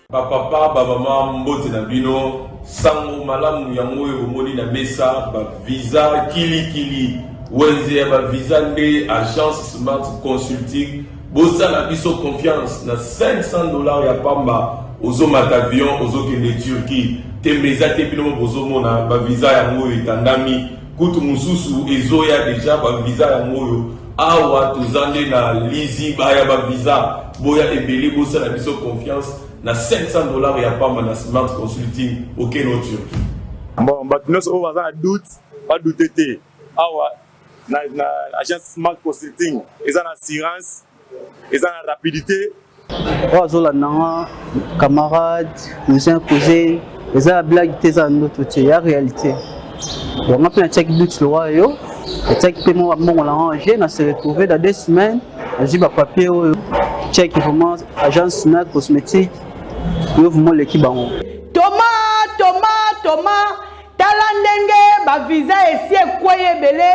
Papa, maman, mbote na bino, sango malamu yango yo moni na mesa, ba visa kili wenze ba visa nde agence Smart Consulting, bosa na biso confiance na $500 ya pamba, ozo matavion, ozo kende Turquie, te meza te bino bozo mona, ba visa yango etandami, kutu mususu ezoya deja ba visa yango yo, awa tozande na lizi baya ba visa, boya ebeli bosa na biso confiance, na $500 ya pamba na Smart Consulting au Keno Turquie. Bon, maintenant on va avoir doute, pas douter. Awa na agence Smart Consulting, ils ont l'assurance, ils ont la rapidité. Ozola nanga camarade, cousin, cousin, ils ont la blague tes en d'autres côté, la réalité. Donc on a fait check doute le roi yo, et check paiement bon on l'a rangé, on s'est retrouvé dans 2 semaines, j'ai pas papier check vraiment agence Smart Cosmétique. Thomas, Talandenge, ba visa ici et quoi belé,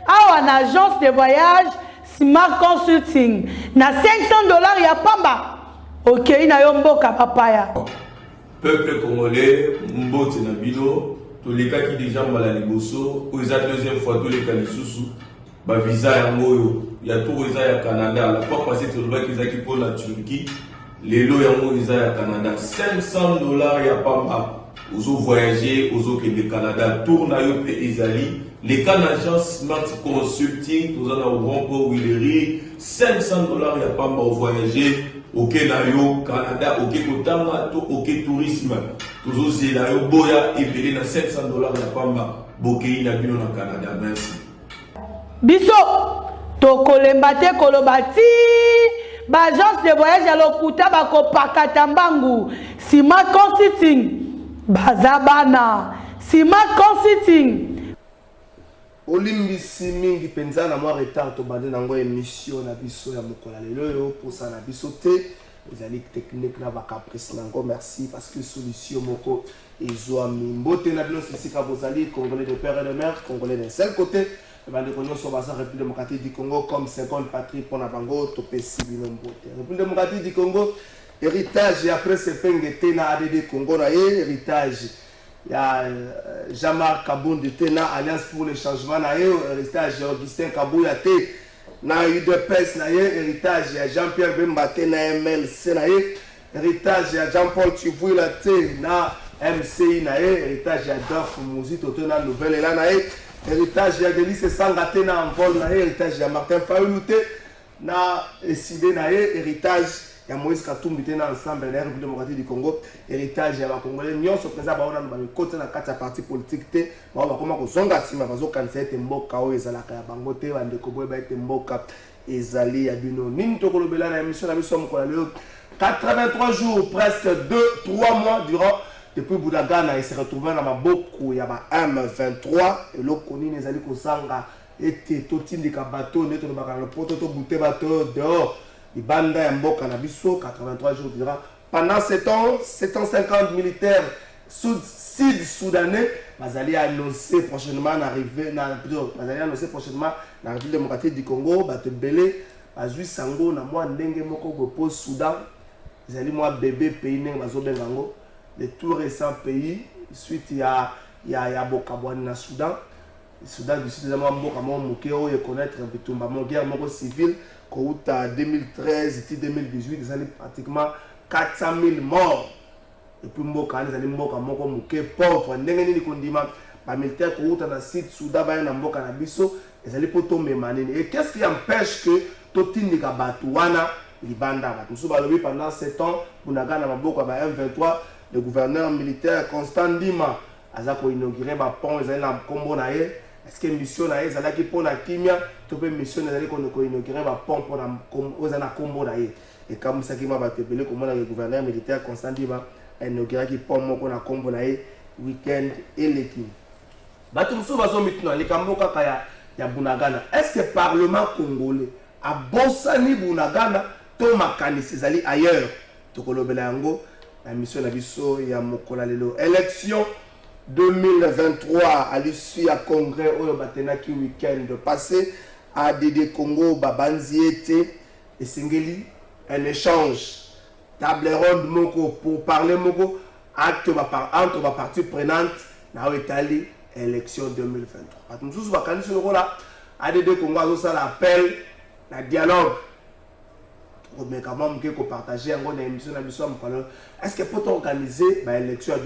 à une agence de voyage Smart Consulting. Na $500 ya pamba. Ok, ina yombo kapapaya. Peuple congolais, mbote na bino, tous les cas qui déjà mal à liboso, aux deuxième fois tous les cas les sous, ba visa ya moyo, ya tout visa ya Canada, la fois passée tu le qu'ils a qui pour la Turquie. Les lots yango ils à Canada $500 ya pamba ozo voyager ozo ke de Canada tourne yo pe ezali les cas d'agence Smart Consulting nous en avons pour Willery $500 ya pamba au voyager au Kenayo Canada au Kotama to au tourisme ozo zela yo boya ebele na $500 ya pamba bokei na bino na Canada. Merci biso to kolembate kolobati agence de voyage à l'Okuta bako pakatambangu Smart Consulting bazabana Smart Consulting olimbisi mingi penza na moi retard to bande nango émission na biso ya mokola lelo yo pour ça na biso te ezali technique na ba caprice nango merci parce que solution moko ezwami mbote na bino sisika bozali congolais de père et de mère congolais d'un seul côté. République démocratique du Congo comme 50 patrie pour la Bango, Topé République démocratique du Congo, héritage et après c'est Pengetena ADD Congo, héritage. Il y a Jean-Marc Kaboun de Tena, Alliance pour le changement, héritage Augustin Kabouyate, na UDPS, héritage Jean-Pierre Bembate, na MLC, héritage Jean-Paul Tchibouila, na MCI, héritage Adolphe Mouzi, Totena Nouvelle, là, héritage ya Delice Sangate na envol na héritage ya Martin Fayulu na décidé na héritage ya Moïse Katumbi na ensemble na République démocratique du Congo héritage ya ba Congolais nyonso pesa baona ba côté na kati ya parti politique te ba koma ko zonga sima bazo kanisa ete mboka o ezalaka ya bango te bande ko boye ba ete mboka ezali ya bino nini to kolobela na émission na biso mokola leo 83 jours presque 2-3 mois durant depuis Boudagana, il s'est retrouvé dans ma boko, il y a M23, et l'autre connu, les alliés Kosanga, et Totine de Kabato, le prototype bouté bateau dehors, il banda un beau cannabiso, 83 jours durant. Pendant 7 ans, 750 militaires sud-soudanais, ils allaient annoncer prochainement l'arrivée, la République démocratique du Congo, Bato Belé, Azui Sango, na moi Ndenge Moko Gopo Soudan, ils allaient moi bébé pays Neng Bazobengango. Les tout récents pays, suite il y a Bokabouani na Soudan. Le Soudan du Sud, il y a connaître un peu tout le guerre civile, en 2013 et 2018, il y a pratiquement 400 000 morts. Et puis, il y a des pauvres, il y a des militaires qui sont dans le sud Soudan, il y a des gens et qu'est-ce qui empêche que Totine de Kabatouana, pendant 7 ans, on a gagné M23. Le gouverneur militaire Constant Ndima a inauguré un pont, il a combo na ye. Est-ce que mission na ye zala ki pont na kimia, to pe mission na zali ko inauguré un pont pour na combo na ye. Et comme ça qui m'a battelé comme le gouverneur militaire Constant Ndima a inauguré ki pont moko na combo na ye week-end et l'été. Batumsu bazo mitna les kamboka kaya ya Bunagana. Est-ce que le Parlement congolais a bossani Bunagana to makanisi zali ailleurs? Tokolobela yango la mission na biso ya mokola lelo. Élection 2023 à l'issue à congrès au batenaki week-end passé à Dédé Congo Babanzi était et Singeli un échange table ronde moko pour parler moko entre ma partie prenante na Italie élection 2023. Nous tous bakani sur le rôle à Dédé Congo a ça l'appel la dialogue. Mais quand même que partager en gros émission na biso mokolo. Est-ce que peut organiser l'élection en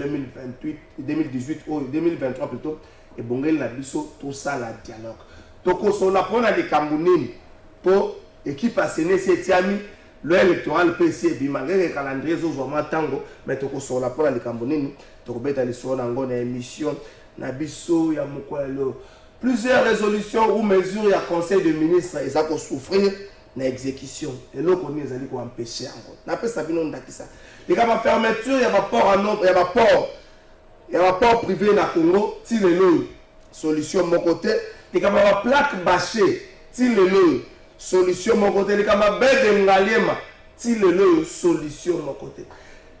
2018 ou 2023 plutôt et bongel na biso tout ça la dialogue. Toko so la prendre les Camerounais pour équipe à Séné Setiami le électoral PC bi malgré le calendrier zo vraiment tango mais toko so la prendre les Camerounais toko beta les so na ngona émission na biso ya mokwelo. Plusieurs résolutions ou mesures ya conseil de ministres et ça ko souffrir na exécution et là on est allé pour empêcher encore na pesa bino ndakisa et comme fermeture il y a pas port en nombre il y a pas port privé na Congo ti lelo solution mon côté et comme la plaque bâchée ti lelo solution mon côté et comme bête ngaliema ti lelo solution mon côté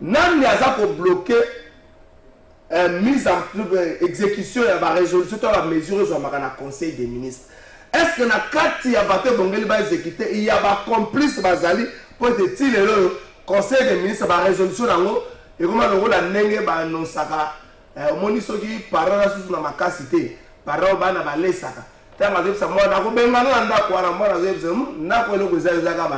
nan ya za ko bloquer mise en exécution ya ba résolution to la mesure zo makana conseil des ministres. Est-ce que na kati ya bato bongeli ba exécuter il y a ba complice bazali pour être ti lelo conseil des ministres ba résolution nango et comment le rôle la ndenge ba annonçaka moni soki parole sous na makasité parole ba na ba lesaka tanga zepsa mwana ko benga na ndako wana mwana zepsa ndako eloko ezaka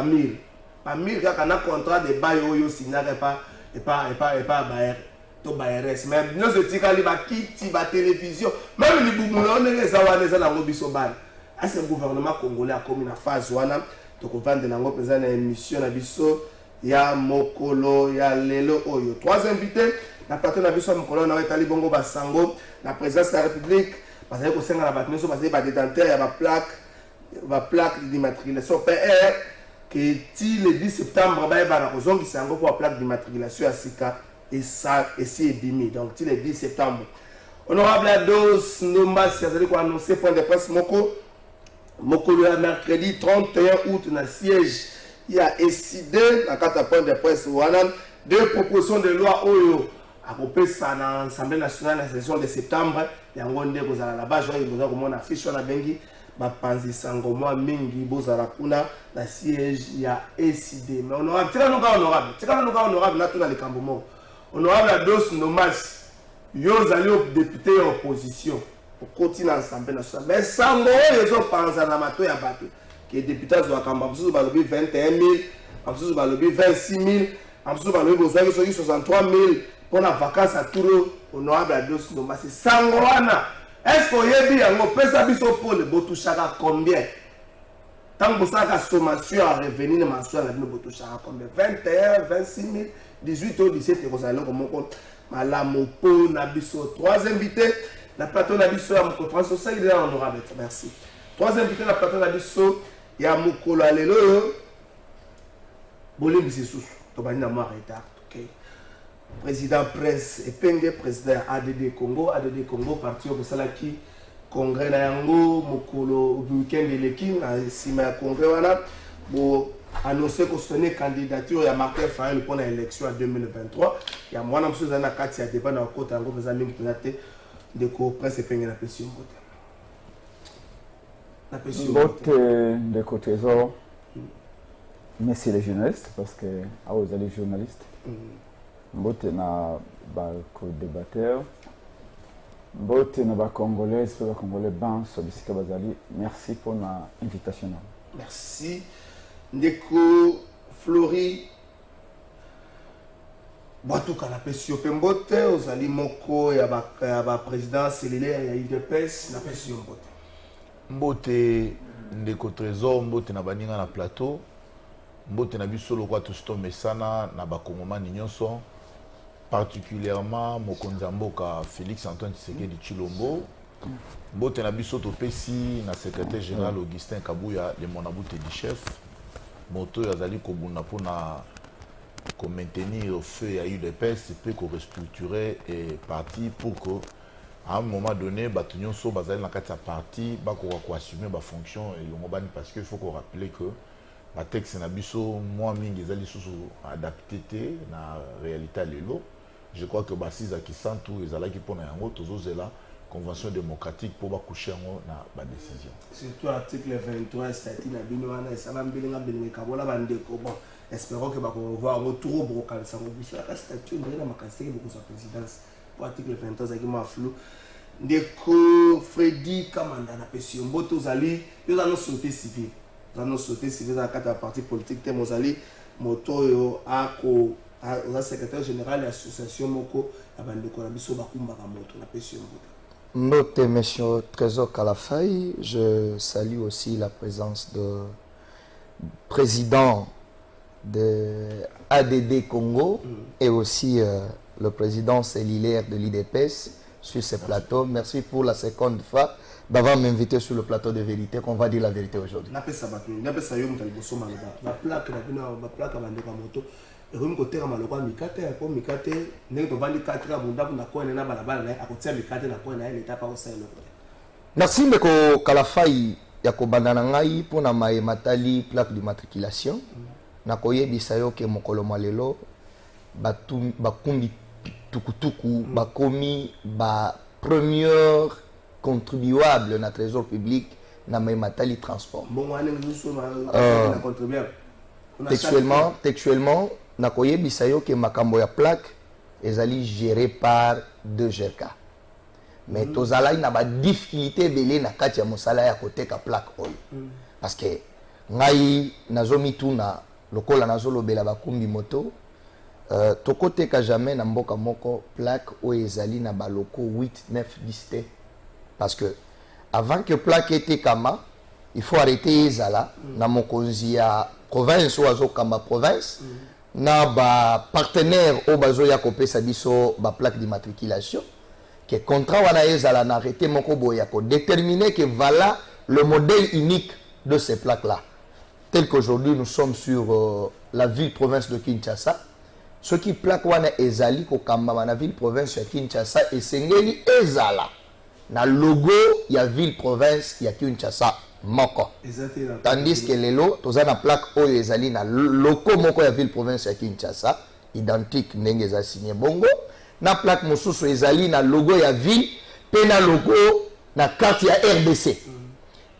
ba mire kaka na contrat de bail oyo signaka pas baer to baeres mais nous etikali ba kiti ba télévision même libumula onenge zawana za na ngobiso bana. Est-ce que le gouvernement congolais a commis une phase wana to vendre nango pesa na émission na biso ya mokolo ya lelo oyo. Trois invités na plateau na biso mokolo na Itali bongo basango la présidence de la République parce que senga na batneso parce que ba détenteur ya ba plaque d'immatriculation PR que ti le 10 septembre ba ba na kozongi sango pour plaque d'immatriculation à Sika et ça et c'est bimi donc ti le 10 septembre. Honorable Ados Nomba si vous allez quoi annoncer point de presse mokolo ya mercredi 31 août na siège il y a décidé na kata point de presse wana deux propositions de loi oyo a kopesa na Assemblée nationale la session de septembre yango nde kozala la base oyo boza komona fiche wana bengi bapanzi sango mwa mingi bozala kuna na siège ya décidé mais honorable tika nuka honorable na tuna likambo moko honorable Ados Nomas yo zali député opposition continue ensemble national mais sango les autres pensa na mato ya bato que député zo akamba msusu balobi 21000 msusu balobi 26000 msusu balobi bozaki soki 63000 pour la vacances à Touro honorable Ados Nomba c'est sango wana est-ce que yebi yango pesa biso pole botushaka combien tant que ça sommation à revenir mensuel na bino botushaka combien 21 26000 18 ou 17 ko ça comme compte malamu po na biso. Trois invités la plateau na biso ya mokolo France social il est honorable merci. Trois invités la plateau na biso ya mokolo lelo bolembi sisusu to bani na mo retard OK président presse epenge président ADD Congo parti au salaki congrès na yango mokolo weekend eleki na sima ya congrès wana bo annoncé que ce n'est candidature ya Martin Fayulu pour l'élection en 2023 ya mwana msuza na kati ya débat na kota yango pesa mingi tunate de ko presse penge na pression bote la pression bote de côté zo merci les journalistes parce que vous allez journalistes bote na ba ko débatteur bote na ba congolais pe ba congolais ban so bisika bazali merci pour na invitation merci ndeko Flori Batuka la pression pembote ozali moko ya ba président cellulaire ya UDPS na pression mbote mbote ndeko trésor mbote na baninga na plateau mbote na biso lokwa to mesana na bakongomani nyonso particulièrement mokonzi mboka Félix Antoine Tshisekedi Tshilombo mbote na biso topesi na secrétaire général Augustin Kabuya le monabute du chef moto yazali kobunda pona ko maintenir au feu ya UDPS peut ko restructurer et parti pour que à un moment donné bato nyonso bazali na kati ya parti bakoka koassume bafonction elongo bani parce que il faut qu'on rappelle que batexte na biso mwa mingi ezali lisusu adapté te na réalité ya lelo. Je crois que basisa kisantu ezalaki mpona yango tozozela convention démocratique pour bakoucher yango na badécision. Surtout article 23 statut na bino wana esala mbelenga mbelenga kabola bandeko bon. Espérons que nous voir un retour au Brocal. Ça va statut de ma casquette beaucoup sa présidence. Pour article 23 ça qui m'a flou. Ndeko Freddy Kamanda na pession boto zali, nous allons sauter civil. Nous allons sauter civil dans quatre partis politiques te mozali moto yo ako au secrétaire général de l'association moko abandeko na biso bakumba ka moto na pession boto. Note monsieur Trésor Kalafay, je salue aussi la présence de président de ADD Congo et aussi le président cellulaire de l'IDPS sur ce plateau. Merci pour la seconde fois d'avoir m'invité sur le plateau de vérité, qu'on va dire la vérité aujourd'hui. Merci Meko Kalafay Yako Bandanangai pour na matali plaque d'immatriculation. Nakoye bisayo ke mokolo malelo bakumbi tukutuku bakomi ba premier contribuable na trésor public na matali transport. Textuellement nakoye bisayo ke makambo ya plaque ezali géré par 2GK. Mais tozala na ba difficulté belé na kati ya mosala ya koteka plaque oyo. Parce que ngai nazomi tuna lokola nazolo bela bakumbi moto tokoteka jamais na mboka moko plaque o ezali na baloko 8 9 10 parce que avant que plaque était kama il faut arrêter ezala na mokonzi ya province ou azo kama province na ba partenaire o bazo ya kopesa biso ba plaque d'immatriculation que contrat wana ezala na arrêté moko boya ko déterminer que voilà le modèle unique de ces plaques là. Tel qu'aujourd'hui nous sommes sur la ville-province de Kinshasa, ce qui plaque wana ezali ko kamba na ville-province de Kinshasa et sengeli ezala na logo ya ville-province ya Kinshasa moko. Tandis que lelo toza na plaque oyo ezali na logo moko ya ville-province ya Kinshasa identique ndenge za signé bongo na plaque mosusu ezali na logo ya ville pe na logo na carte ya RDC.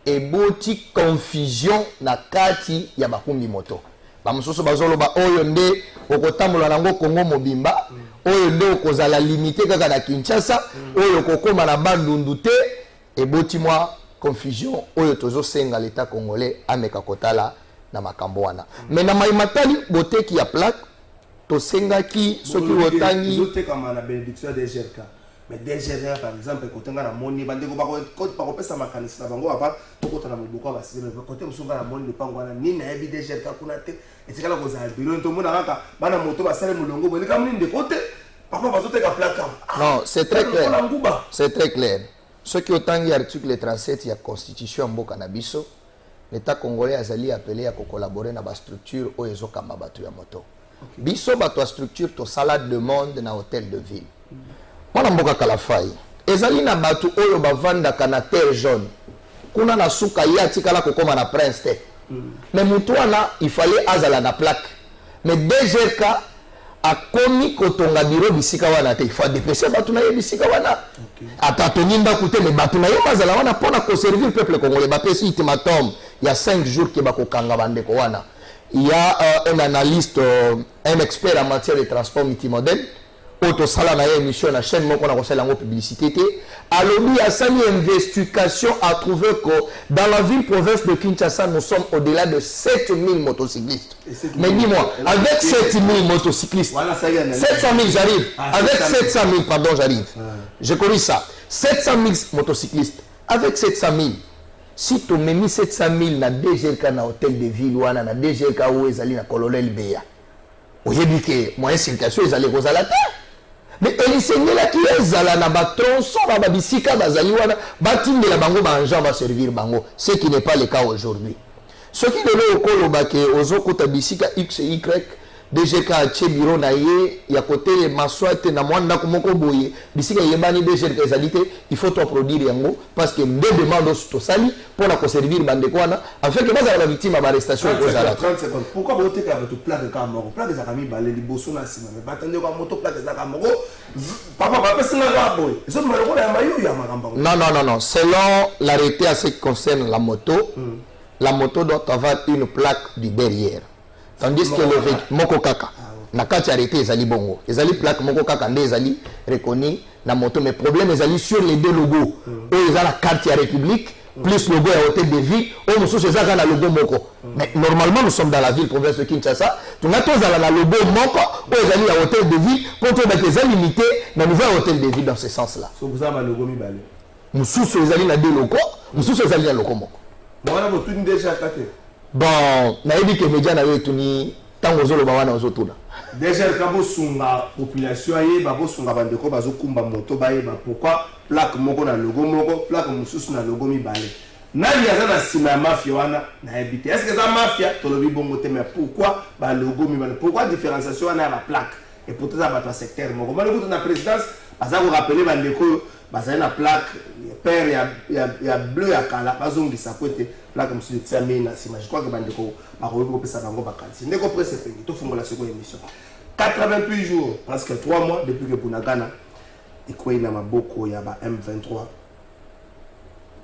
Et boti confusion na kati ya bakumbi moto. Ba mususu bazoloba oyo nde okotambola nango Kongo mobimba, oyo nde okozala limité kaka na Kinshasa, oyo kokoma na bandundu te et boti moi confusion oyo tozo senga l'état congolais ameka kotala na makambo wana. Mais na maimatali boteki ya plaque to senga ki soki otangi zotekama na bénédiction des GRK. Mais DGR par exemple quand on a moni bandeko ba ko pesa makanisa bango apa tokota na moboko ba sile mais côté musunga na moni pango na nini na yebi DGR kuna te etikala ko za biro to mona kaka bana moto ba sale mulongo boni kam nini de côté papa ba zoteka plaque. Non, c'est très clair. C'est très clair. Ce qui autant y article 37 ya constitution mboka na biso l'état congolais azali appelé à collaborer na ba structure o ezoka mabatu ya moto. Biso ba to structure to salade de monde na hôtel de ville. Mwana mboka Kalafay ezali na batu oyo bavandaka na terre jaune kuna na suka ya tikala kokoma na prince te mais mutu wana il fallait azala na plaque mais DGK akomi kotonga biro bisika wana te il faut déplacer batu na ye bisika wana atatongi ndako te mais batu na ye bazala wana pona ko servir peuple congolais bapesi ultimatum il y a 5 jours ke bakokanga bandeko wana. Il y a un analyste un expert en matière de transport multimodèle auto sala na émission na chaîne moko na kosala ngo publicité alobi asali investigation a trouvé que dans la ville province de Kinshasa nous sommes au-delà de 7000 motocyclistes. Mais dis-moi avec 7000 motocyclistes voilà, 700 000 j'arrive avec 700 000 pardon j'arrive je connais ça 700 000 motocyclistes avec 700 000 si tu me mis 700 000 na DGK na hôtel de ville wana na DGK où ezali na colonel Beya oyebi ke moyen circulation ezali kozala te. Mais elisengela ki ezala na batronçon na babisika bazali wana batindela bango banja va servir bango ce qui n'est pas le cas aujourd'hui. Ce qui est le okolo bake ozokota bisika x et y DGK atie bureau na ye ya côté maswa te na mwanda komoko boye bisika yebani DGK ezalité il faut toi produire yango parce que deux demandes to sali pour la conserver bande kwana afin que baza la victime ba arrestation ko zala 30 secondes pourquoi vous êtes avec plaque ka moko plaque za kami balé liboso na sima mais batande ko moto plaque za ka moko papa ba pesa na ba boy zo maloko ya mayu ya makamba non selon l'arrêté à ce qui concerne la moto doit avoir une plaque du derrière. Tandis que le véhicule, moko kaka, na kati arrêté ezali bongo. Ezali plaque moko kaka nde ezali reconnu na moto. Mais problème ezali sur les deux logos. Eux ezali la carte ya République, plus logo ya hôtel de ville. Eux mosusu ezali na logo moko. Mais normalement nous sommes dans la ville province de Kinshasa. Tuna tozala na logo moko, eux ezali ya hôtel de ville pour to ba ezali limité na nouvel hôtel de ville dans ce sens-là. So vous avez logo mi balé. Mosusu ezali na deux logos, mosusu ezali na logo moko. Moi na tout déjà attaqué. Bon, nayebi ke media na yo tuni tango zoloba wana ozotuna. Déjà quand vous sunga population aye ba bo sunga bandeko bazo kumba moto baye ba pourquoi plaque moko na logo moko plaque mususu na logo mi balé. Nani aza na sima ya mafia wana nayebi te. Est-ce que ça mafia tolobi bongo te mais pourquoi ba logo mi balé? Pourquoi différenciation wana ba plaque et peut-être ba to secteur moko. Ba logo na présidence baza ko rappeler bandeko baza na plaque père ya bleu ya kala bazongisa côté plaque monsieur Tiamé na sima. Je crois que bandeko ba ko pesa bango bakansi. Ndeko presse pengi to fungola seconde émission. 88 jours, presque 3 mois depuis que Bunagana est quoi na maboko ya ba M23.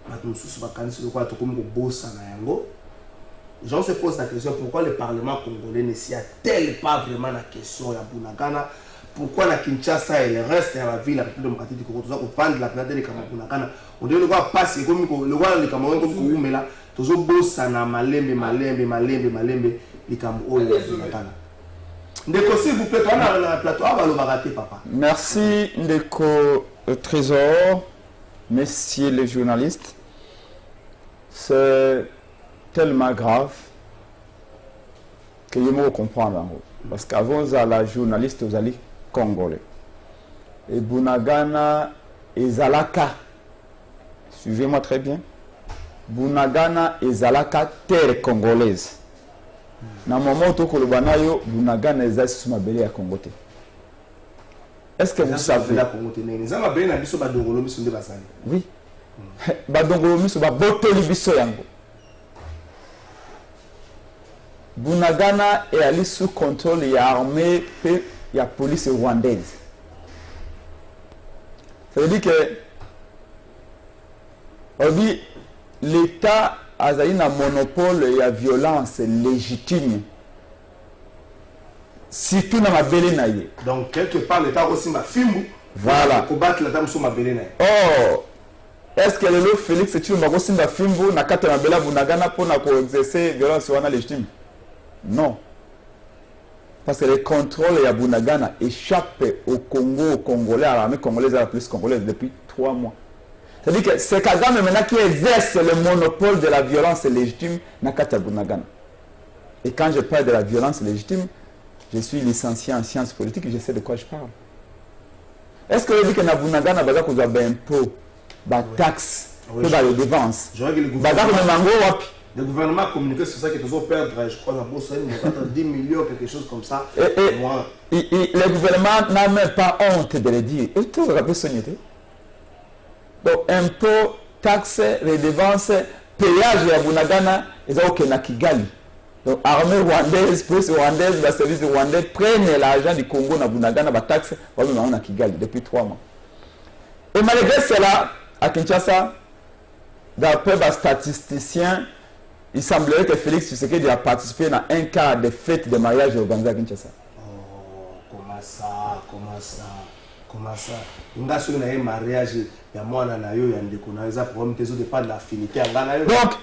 Maintenant sous bakansi ko to comme bossa na yango. J'en se pose la question pourquoi le Parlement congolais ne s'y attelle pas vraiment la question ya Bunagana. Pourquoi la Kinshasa et le reste de la ville, la République démocratique du Congo, tout ça, la planète des Camerounais, on doit le voir passer comme le voir les Camerounais comme vous, mais là, tout ça, bossa na malembe, les Camerounais, Ndeko, s'il vous plaît, on a un plateau, on va le barater, papa. Merci, Ndeko Trésor, messieurs les journalistes. C'est tellement grave que je me comprends. Parce qu'avant, la journaliste, vous allez congolais. Et Bunagana et Zalaka, suivez-moi très bien. Bunagana et Zalaka, terre congolaise. Na moment où Bunagana et Zalaka sont mabélés à Congo. Est-ce que vous savez? Oui. Badongolomi sont botoli biso yango. Bunagana est allé sous contrôle de l'armée et de la police rwandaise. Ça veut dire que l'État a un monopole et la violence légitime. Surtout dans ma belle. Donc, quelque part, l'État aussi m'a filmé. Voilà. Combattre la dame sur ma belle. Oh! Est-ce que le Félix est une aussi ma filmé na kata na bela Bunagana pour exercer violence légitime? Non. Parce que le contrôle de Bunagana échappe au Congo, aux Congolais, à l'armée congolaise et à la police congolaise depuis 3 mois. C'est-à-dire que c'est Kagame maintenant qui exerce le monopole de la violence légitime dans Bunagana. Et quand je parle de la violence légitime, je suis licencié en sciences politiques et je sais de quoi je parle. Est-ce que vous dites que dans Bunagana, vous avez des impôts, des taxes, des dépenses? Le gouvernement a communiqué sur ça, qu'ils ont perdre, je crois, dans Bosso, 10 millions, quelque chose comme ça. Le gouvernement n'a même pas honte de le dire. Et tout le rappelle donc, impôts, taxes, redevances, péage à Bunagana, ils ont aucun Kigali. Donc, armée rwandaise, police rwandaise, le service rwandais prennent l'argent du Congo dans Bunagana, les taxes, à Kigali depuis 3 mois. Et malgré cela, à Kinshasa, d'après les statisticiens, il semblerait que Félix Tshisekedi a participé dans un cas de fête de mariage organisé à Kinshasa. Oh, comment ça? On a sur un mariage, il y a moi dans la yo, il y a des connaissances pour me de pas de l'affinité. Donc,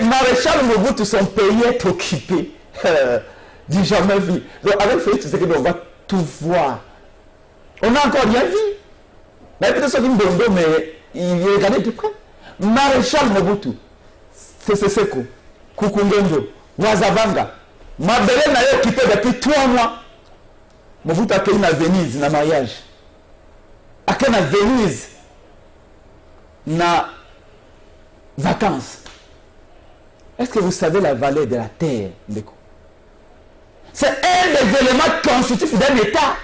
Maréchal Mobutu sont payés pour occuper. Du jamais vu. Donc, avec Félix Tshisekedi, on va tout voir. On n'a encore rien vu. Mais peut-être que mais il est regardé de près. Maréchal Mobutu. Seko, Kukungendo, Wazavanga, Mabele n'a eu occupé depuis 3 mois. Mobutu a créé à Venise, na mariage. A créé à Venise, na vacances. Est-ce que vous savez la valeur de la terre, Ndeko? C'est un des éléments constitutifs d'un État.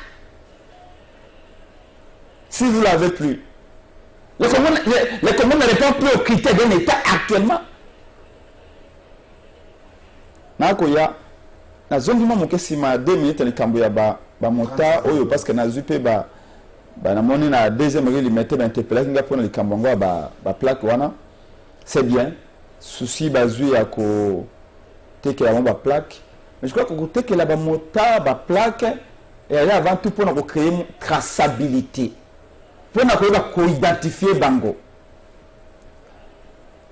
Si vous ne l'avez plus. Les communes ne répondent plus aux critères d'un État actuellement. Nakoya, na zongi mo ke sima 2 minutes le kambo ya ba mota oyo parce que na zupe ba na moni na deuxième rue limité d'interpellation nga pona le kambo ngo ba plaque wana. C'est bien. Souci bazui ya ko teke la ba plaque. Mais je crois que ko teke la ba mota ba plaque et avant tout pour créer une traçabilité. Pour identifier bango.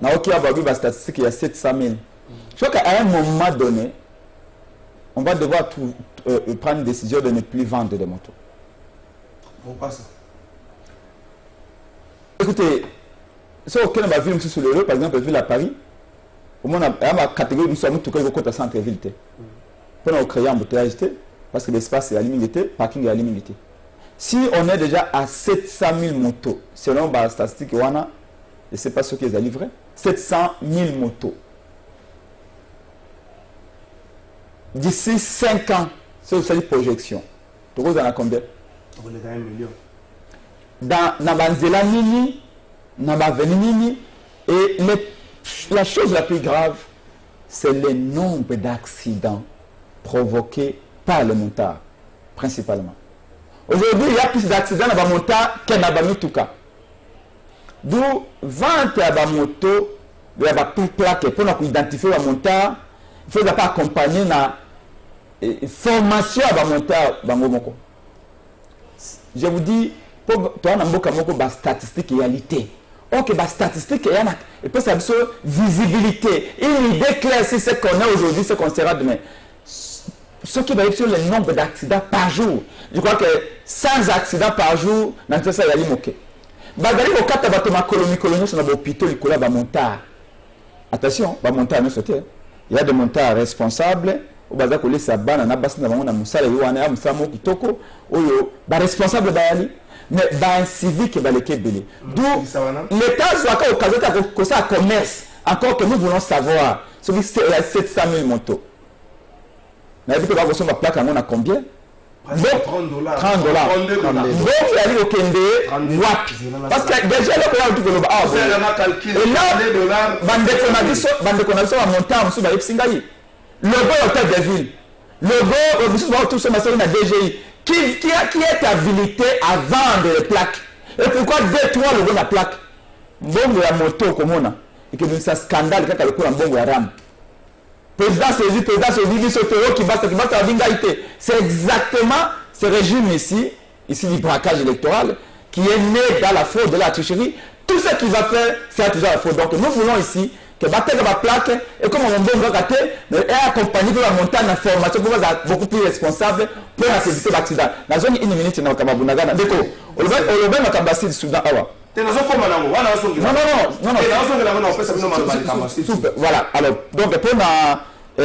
Na ok ababi ba statistique il y a 700 000. Je crois qu'à un moment donné, on va devoir prendre une décision de ne plus vendre des motos. Pourquoi ça? Écoutez, si aucun va vivre sur le lieu, par exemple, ville à Paris, au moins, il y a une catégorie de sommes tout cas au centre-ville. Pour créer un embouteillage, parce que l'espace est limité, le parking est limité. Si on est déjà à 700 000 motos, selon la statistique, je ne sais pas ce qu'ils ont livré, 700 000 motos. D'ici 5 ans, c'est aussi une projection. Tu vois, on a combien? On est à 1 million. Dans Banzela Nini, dans Baveni Nini, et la chose la plus grave, c'est le nombre d'accidents provoqués par le montard, principalement. Aujourd'hui, il y a plus d'accidents dans le montard que dans le Mituka. D'où vente à la moto, il y a plus de plaques pour identifier le montard, il faut pas accompagner la formation à la montard. Je vous dis, pour toi, on a une statistique réalité. Ok, la statistique, il peut savoir visibilité. Une idée claire, c'est ce qu'on a aujourd'hui, ce qu'on sera demain. Ce qui va être sur le nombre d'accidents par jour. Je crois que 100 accidents par jour, dans tout ça, il y a des Bagali au cas de la colonie sur l'hôpital, il y a des montards. Attention, les montards ne sautent. Il y a des montards responsables. Au bas de ça, il y a des responsables. Mais un civique qui va les belé. D'où l'État soit au cas de ça commerce. Encore que nous voulons savoir. Il y a 700 000 motos. Mais vous pouvez voir plaque on a combien? $30. $30. Donc il y a au Kende, parce que déjà là on a tout et là bande connexion à montant sur la Singaï. Le go hôtel de ville. Le go vous voyez tout ce matin na DGI qui est habilité à vendre les plaques. Et pourquoi détruire le go la plaque? Bongo ya moto comme on a et que c'est un scandale quand le coup en bongo ya ram. Président qui va c'est exactement ce régime ici du braquage électoral, qui est né dans la fraude de la tricherie. Tout ce qu'il va faire, c'est toujours la fraude. Donc nous voulons ici que Batek va plaque et comme on va gâter, est accompagné de la montagne d'information pour être beaucoup plus responsable pour éviter l'accident. La zone 1 minute, on va Bunagana. D'accord. On va Makambasi du Soudan. Non. Voilà. Alors, donc pour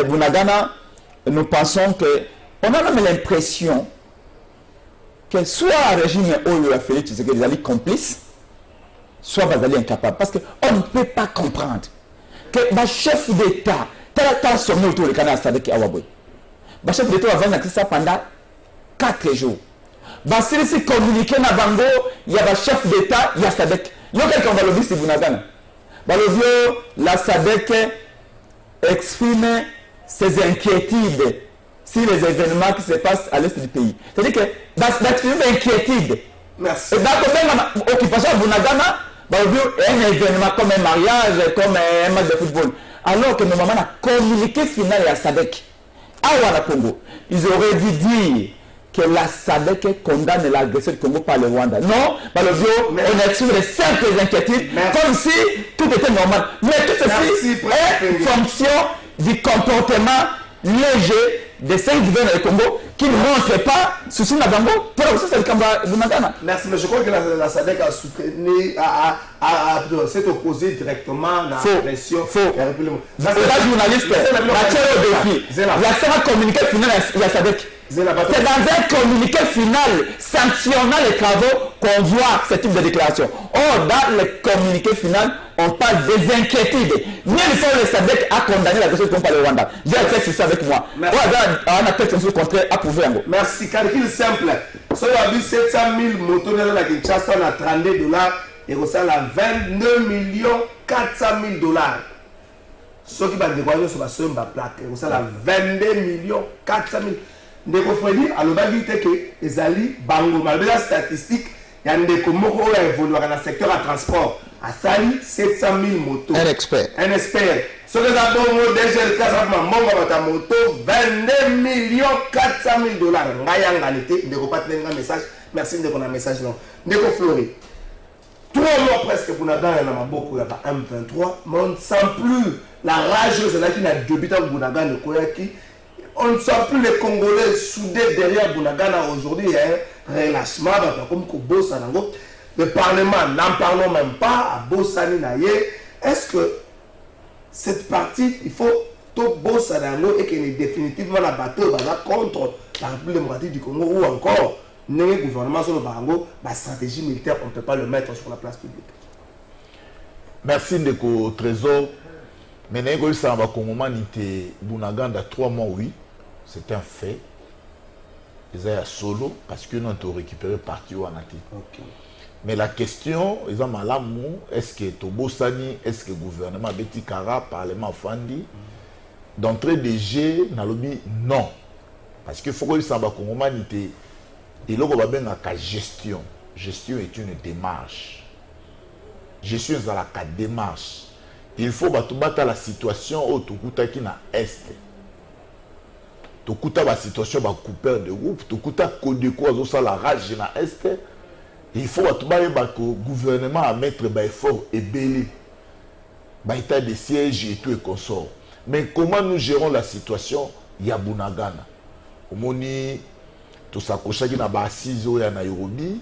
Bunagana, nous pensons que on a même l'impression que soit le régime Oyo a fait des alliés complices, soit des alliés incapables. Parce qu'on ne peut pas comprendre que le chef d'État, tel sommet autour du canal Sadek Awaboy, le chef d'État va venir ça pendant 4 jours. Si il communiqué dans Bango, il y a le chef d'État, il y a Sadek. Il y a quelqu'un qui va le dire, c'est Bunagana. La Sadek exprime ses inquiétudes sur les événements qui se passent à l'est du pays. C'est-à-dire que d'exprimer inquiétude. Merci. Et dans l'occupation de Bunagana, un événement comme un mariage, comme un match de football. Alors que normalement, le communiqué final à Sadek, à Ouana Congo, ils auraient dû dire que la SADC condamne l'agression du Congo par le Rwanda. Non, par le bio, on exprime les simples inquiétudes, comme si tout était normal. Mais tout ceci est fonction du comportement léger des 5 gouverneurs du Congo qui ne montrent pas souci de la Bango. Pour ça, c'est le Kamba Bunagana. Merci, mais je crois que la SADC a soutenu, s'est opposé directement à la pression. Faux. La journaliste, la tire au défi. La seule communiqué final, il y a SADC. C'est dans un communiqué final sanctionnant les travaux qu'on voit ce type de déclaration. Or, dans le communiqué final, on parle des inquiétudes. Même si le SADC a condamné la question par le Rwanda. J'ai un texte sur ça avec moi. On a un texte sur le contraire approuvé. Merci. Calcul simple. Si on a vu 700 000 motos dans la Kinshasa, on a 32 $, et on a 22 400 000 $. Ceux qui vont découvrir sur la plaque, on a 22 400 000 $. Ndeko Freddy, alors va dire que les alliés, bango, malgré la statistique, il y a des communes qui évoluent dans le secteur de transport. À Sali, 700 000 motos. Un expert. Un expert. Ce que nous avons déjà le cas de moto, 22 400 000 $. Ngaya ngalité, ndeko pas tenir un message. Merci ndeko un message non. Ndeko Fleury. 3 mois presque pour nous gagner dans Maboko, il y a M23, mais on ne sent plus la rage de là qui n'a débuté au Bounaga de Koyaki. On ne sent plus les Congolais soudés derrière Bounagana aujourd'hui. Il y a un relâchement, comme Kobosa Nango. Le Parlement, n'en parlons même pas, à Bossani Naye. Est-ce que cette partie, il faut tout Bossa Nango et qu'elle est définitivement la bataille contre la République démocratique du Congo ou encore le gouvernement sur le Barango, la stratégie militaire, on ne peut pas le mettre sur la place publique. Merci Ndeko Trésor. Mais Nego Samba Kongoma n'était Bounaganda 3 mois, oui. C'est un fait. Ils ont solo parce que nous avons récupéré parti ou en okay. Mais la question, ils ont malamou, est-ce que Tobosani, est-ce que le gouvernement Betty Kara, Parlement Fandi, d'entrée des G, Nalobi, non. Parce que faut que Samba Kongoma n'était. Et là, on va bien la gestion. Gestion est une démarche. Gestion est la démarche. Il faut battre la situation au Tokuta qui na est. Tokuta la situation va couper de groupe. Tokuta Kodeko ça la rage na est. Il faut battre le gouvernement à mettre un effort et belé. État de siège et tout et consort. Mais comment nous gérons la situation? Il y a Bounagana. Omoni to sakoshaki na ba assise ya Nairobi.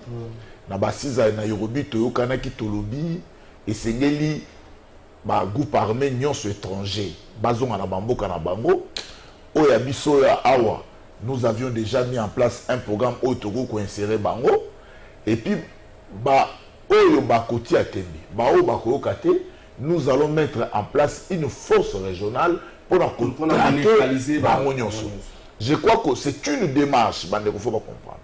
Na ba assise ya Nairobi to yokana ki tolobi et sengeli ba groupe armé nyonso étranger bazonga na bamboka na bango oya biso ya awa. Nous avions déjà mis en place un programme autogo ko insérer bango et puis ba oyo ba koti atembi ba o ba ko kate nous allons mettre en place une force régionale pour neutraliser bango nyonso. Je crois que c'est une démarche, il faut pas comprendre.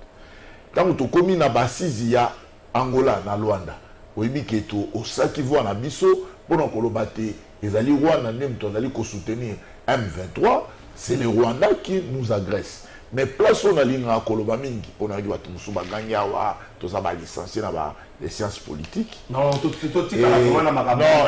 Quand tu commis na basisi ya Angola na Luanda, oyebi ke to osaki voix na biso pour na kolobate ezali Rwanda nem to zali ko soutenir M23, c'est le Rwanda qui nous agresse. Mais place on a linga koloba mingi on a dit watu musuba ganya wa to za ba licencié na ba les sciences politiques. Non, tout non,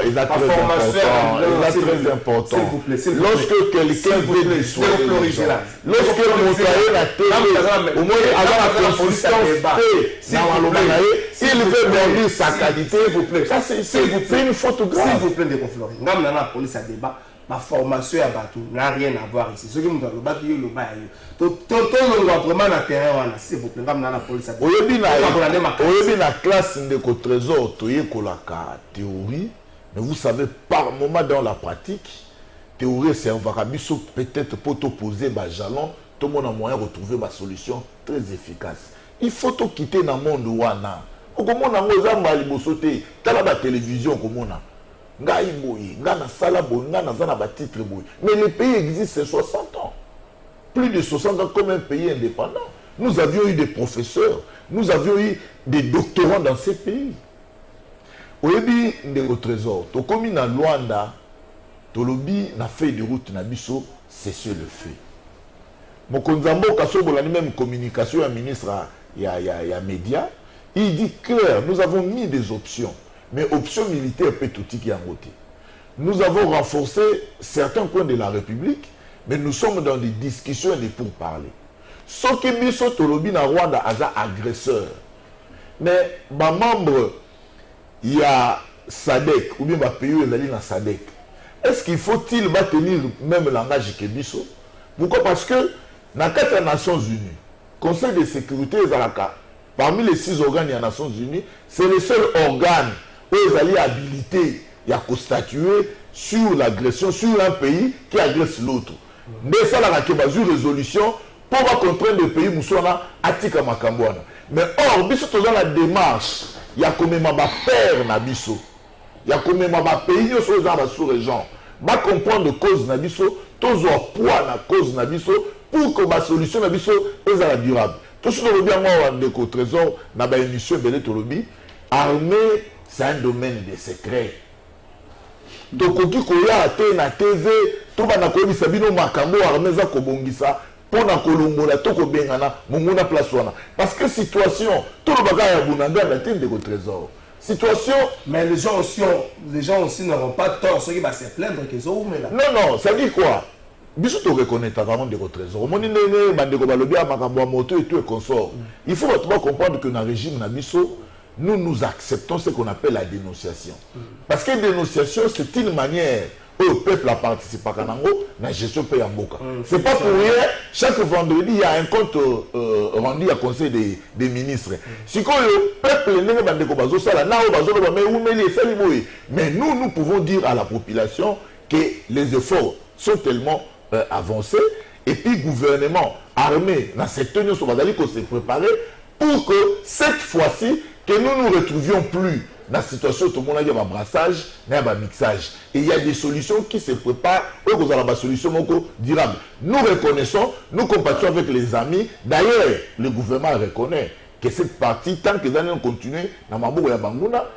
ils a très important. S'il vous plaît, lorsque quelqu'un veut dissuader les gens, lorsque mon cahier la télé, au moins avant la consistance, s'il veut maintenir sa qualité, s'il vous plaît, ça c'est une faute grave. S'il vous plaît, de conflits. Nous la police à débat. Ma formation à Batou n'a rien à voir ici. Ce qui me donne le bac, le bail. Tout le monde vraiment dans le terrain, s'il vous plaît, comme dans la police. Oyebi na classe de trésor, tu es la théorie, mais vous savez, par moment dans la pratique, théorie servira peut-être pour t'opposer un jalon, tout le monde a moyen de retrouver une solution très efficace. Il faut tout quitter dans le monde wana. Comment on a la télévision comme on a. Mais le pays existe 60 ans. Plus de 60 ans comme un pays indépendant. Nous avions eu des professeurs, nous avions eu des doctorants dans ces pays. Oyebi ndeko trésor, to komi na Luanda, to lobi na feuille de route na biso, c'est le fait. Mokonzambo kasobola ni même communication ya ministre ya média, il dit clair, nous avons mis des options. Mais option militaire peut tout qui en côté. Nous avons renforcé certains coins de la République, mais nous sommes dans des discussions et des pourparlers. Ce qui biso tolobi na Rwanda aza agresseur. Mais ma membre il y a SADC ou bien ma pays est dans SADC. Est-ce qu'il faut-il tenir même le langage que biso? Pourquoi? Parce que dans les Nations Unies, Conseil de sécurité parmi les 6 organes des Nations Unies, c'est le seul organe où ils allaient habiliter à constatuer sur l'agression sur un pays qui agresse l'autre. Mais ça, il y a une résolution pour contraindre le pays Moussouana à Tika Makambouana. Mais or, biso dans la démarche, il y a quand même un père na biso. ya komema bapays nyonso oza na sous-région bacomprendre cause na biso tozwa poids na cause na biso pour que basolution na biso ezala durable tosoki tolobi yango awa ndeko trésor na baémission ebele tolobi armée c'est un domaine de secret tokoki koya te na tv tobanda koyebisa bino makambo armée eza kobongisa mpona kolongola to kobengana monguna place wana parce que situation tolobaka ya bunangana te ndeko trésor situation mais les gens aussi n'auront pas tort ceux qui vont se plaindre qu'ils ont mais là non ça dit quoi biso to reconnaître vraiment ndeko trésor moni ndenge bandeko balobi ya makambo ya moto et tout et consort il faut bato comprendre que na régime na biso nous acceptons ce qu'on appelle la dénonciation parce que dénonciation c'est une manière au peuple a participé à la gestion paye en boca. C'est pas pour rien, chaque vendredi, il y a un compte rendu à conseil des ministres. Si le peuple n'est pas mais nous pouvons dire à la population que les efforts sont tellement avancés et puis gouvernement, armée, dans cette tenue, on va se préparer pour que cette fois-ci, que nous ne nous retrouvions plus dans la situation où tout le monde a un brassage, un mixage. Et il y a des solutions qui se préparent, et vous avez des solutions durables. Nous reconnaissons, nous compatissons avec les amis. D'ailleurs, le gouvernement reconnaît que cette partie, tant que les années ont continué,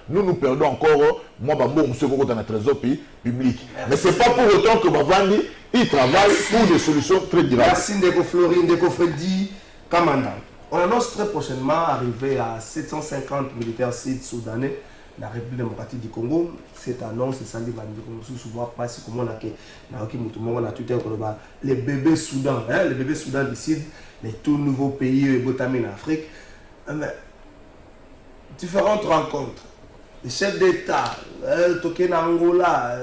nous perdons encore, moi, dans le trésor public. Mais ce n'est pas pour autant que Bavandi, il travaille pour des solutions très durables. Merci Ndeko Florine, Ndeko Freddy, Kamanda. On annonce très prochainement arriver à 750 militaires sud-soudanais dans la République démocratique du Congo. Cette annonce, c'est ça, les bébés Soudan, les bébés Soudan du Sud, les tout nouveaux pays botamés en Afrique. Différentes rencontres. Les chefs d'État, Toké na Angola,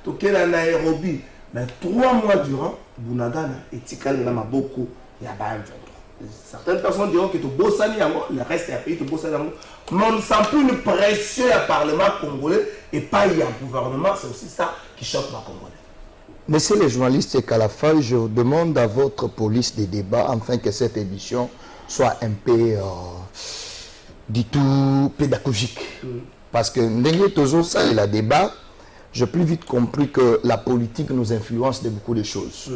Toké na Nairobi. Mais 3 mois durant, Bunagana et Tikal na Maboko, il y a pas un certaines personnes diront que tu bosses le reste des pays tu bosses mais on ne sent plus une pression au Parlement congolais et pas il y a un gouvernement, c'est aussi ça qui choque les Congolais. Messieurs les journalistes, et qu'à la fin, je demande à votre police des débats afin que cette édition soit un peu du tout pédagogique. Parce que toujours ça et la débat, j'ai plus vite compris que la politique nous influence de beaucoup de choses.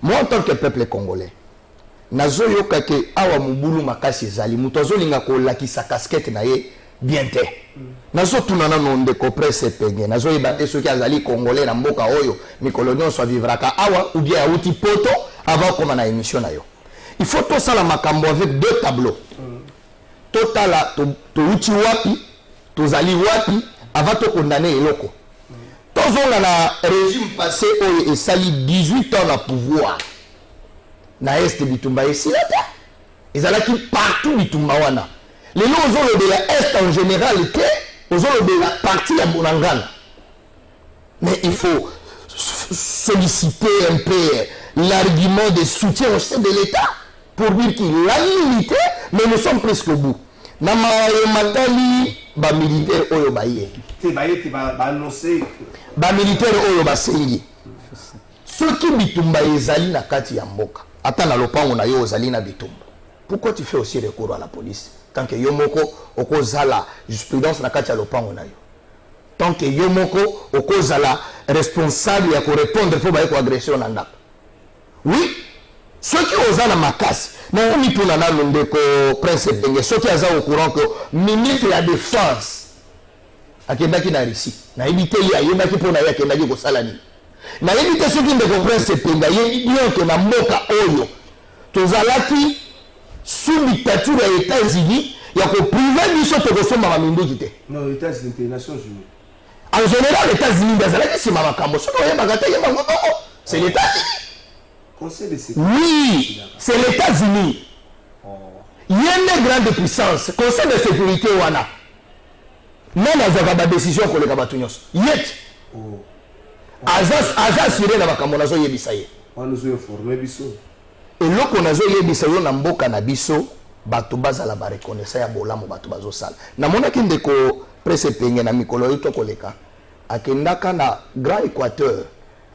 Moi, en tant que peuple congolais, nazoyoka ke awa mubulu makasi ezali muto azolinga kolakisa casquette na ye bien te nazotunana no ndeko presse penge nazoyeba te soki azali congolais na mboka oyo mikolo nyonso avivraka awa ou bien auti poto avant koma na émission na yo il faut tosala makambo avec deux tableaux totala touti wapi tozali wapi avant tokondane eloko tozonga na régime passé oyo esali 18 ans na pouvoir na est bitumba esilata ezalaki partout bitumba wana lelo ozolobela est en général ke ozolobela partie ya bonangana mais il faut solliciter un peu l'argument de soutien au sein de l'État pour dire qu'il a limité mais nous sommes presque au bout na matali ba militaire oyo baye ba annoncer ba militaire oyo basengi soki bitumba ezali na kati ya mboka ata na lopango na yo ozali na bitumba pourquoi tu fais aussi recours à la police tant que yo moko okozala jurisprudence na kati ya lopango na yo tant que yo moko okozala responsable ya ko répondre pour ba ko agression na ndako oui soki ozala makasi na mituna na ndeko prince Ndenge soki aza au courant que ministre ya défense akendaki na Russie na éviter ya yebaki pona ya akendaki ko sala ni na éviter soki ndeko prince Ndenge yebi bien que na mboka oyo tozalaki sous dictature ya États-Unis ya ko priver biso to kosoma ma minduki te non États-Unis des Nations Unies en général les États-Unis bazalaki sima makambo soki oyebaka te yeba ngoko c'est les États-Unis. Conseil de sécurité. Oui, c'est les États-Unis. Il y a une grande puissance. Conseil de sécurité wana. Même avec la décision qu'on les a battus. Yet. Aza assuré na makambo nazo yebisaye. On nous a informé biso. Et loko nazo yebisayo na mboka na biso bato bazala ba reconnaître ya bolamo bato bazo sala. Na mona kindeko presse penge na mikolo yoto koleka. Akendaka na Grand Équateur.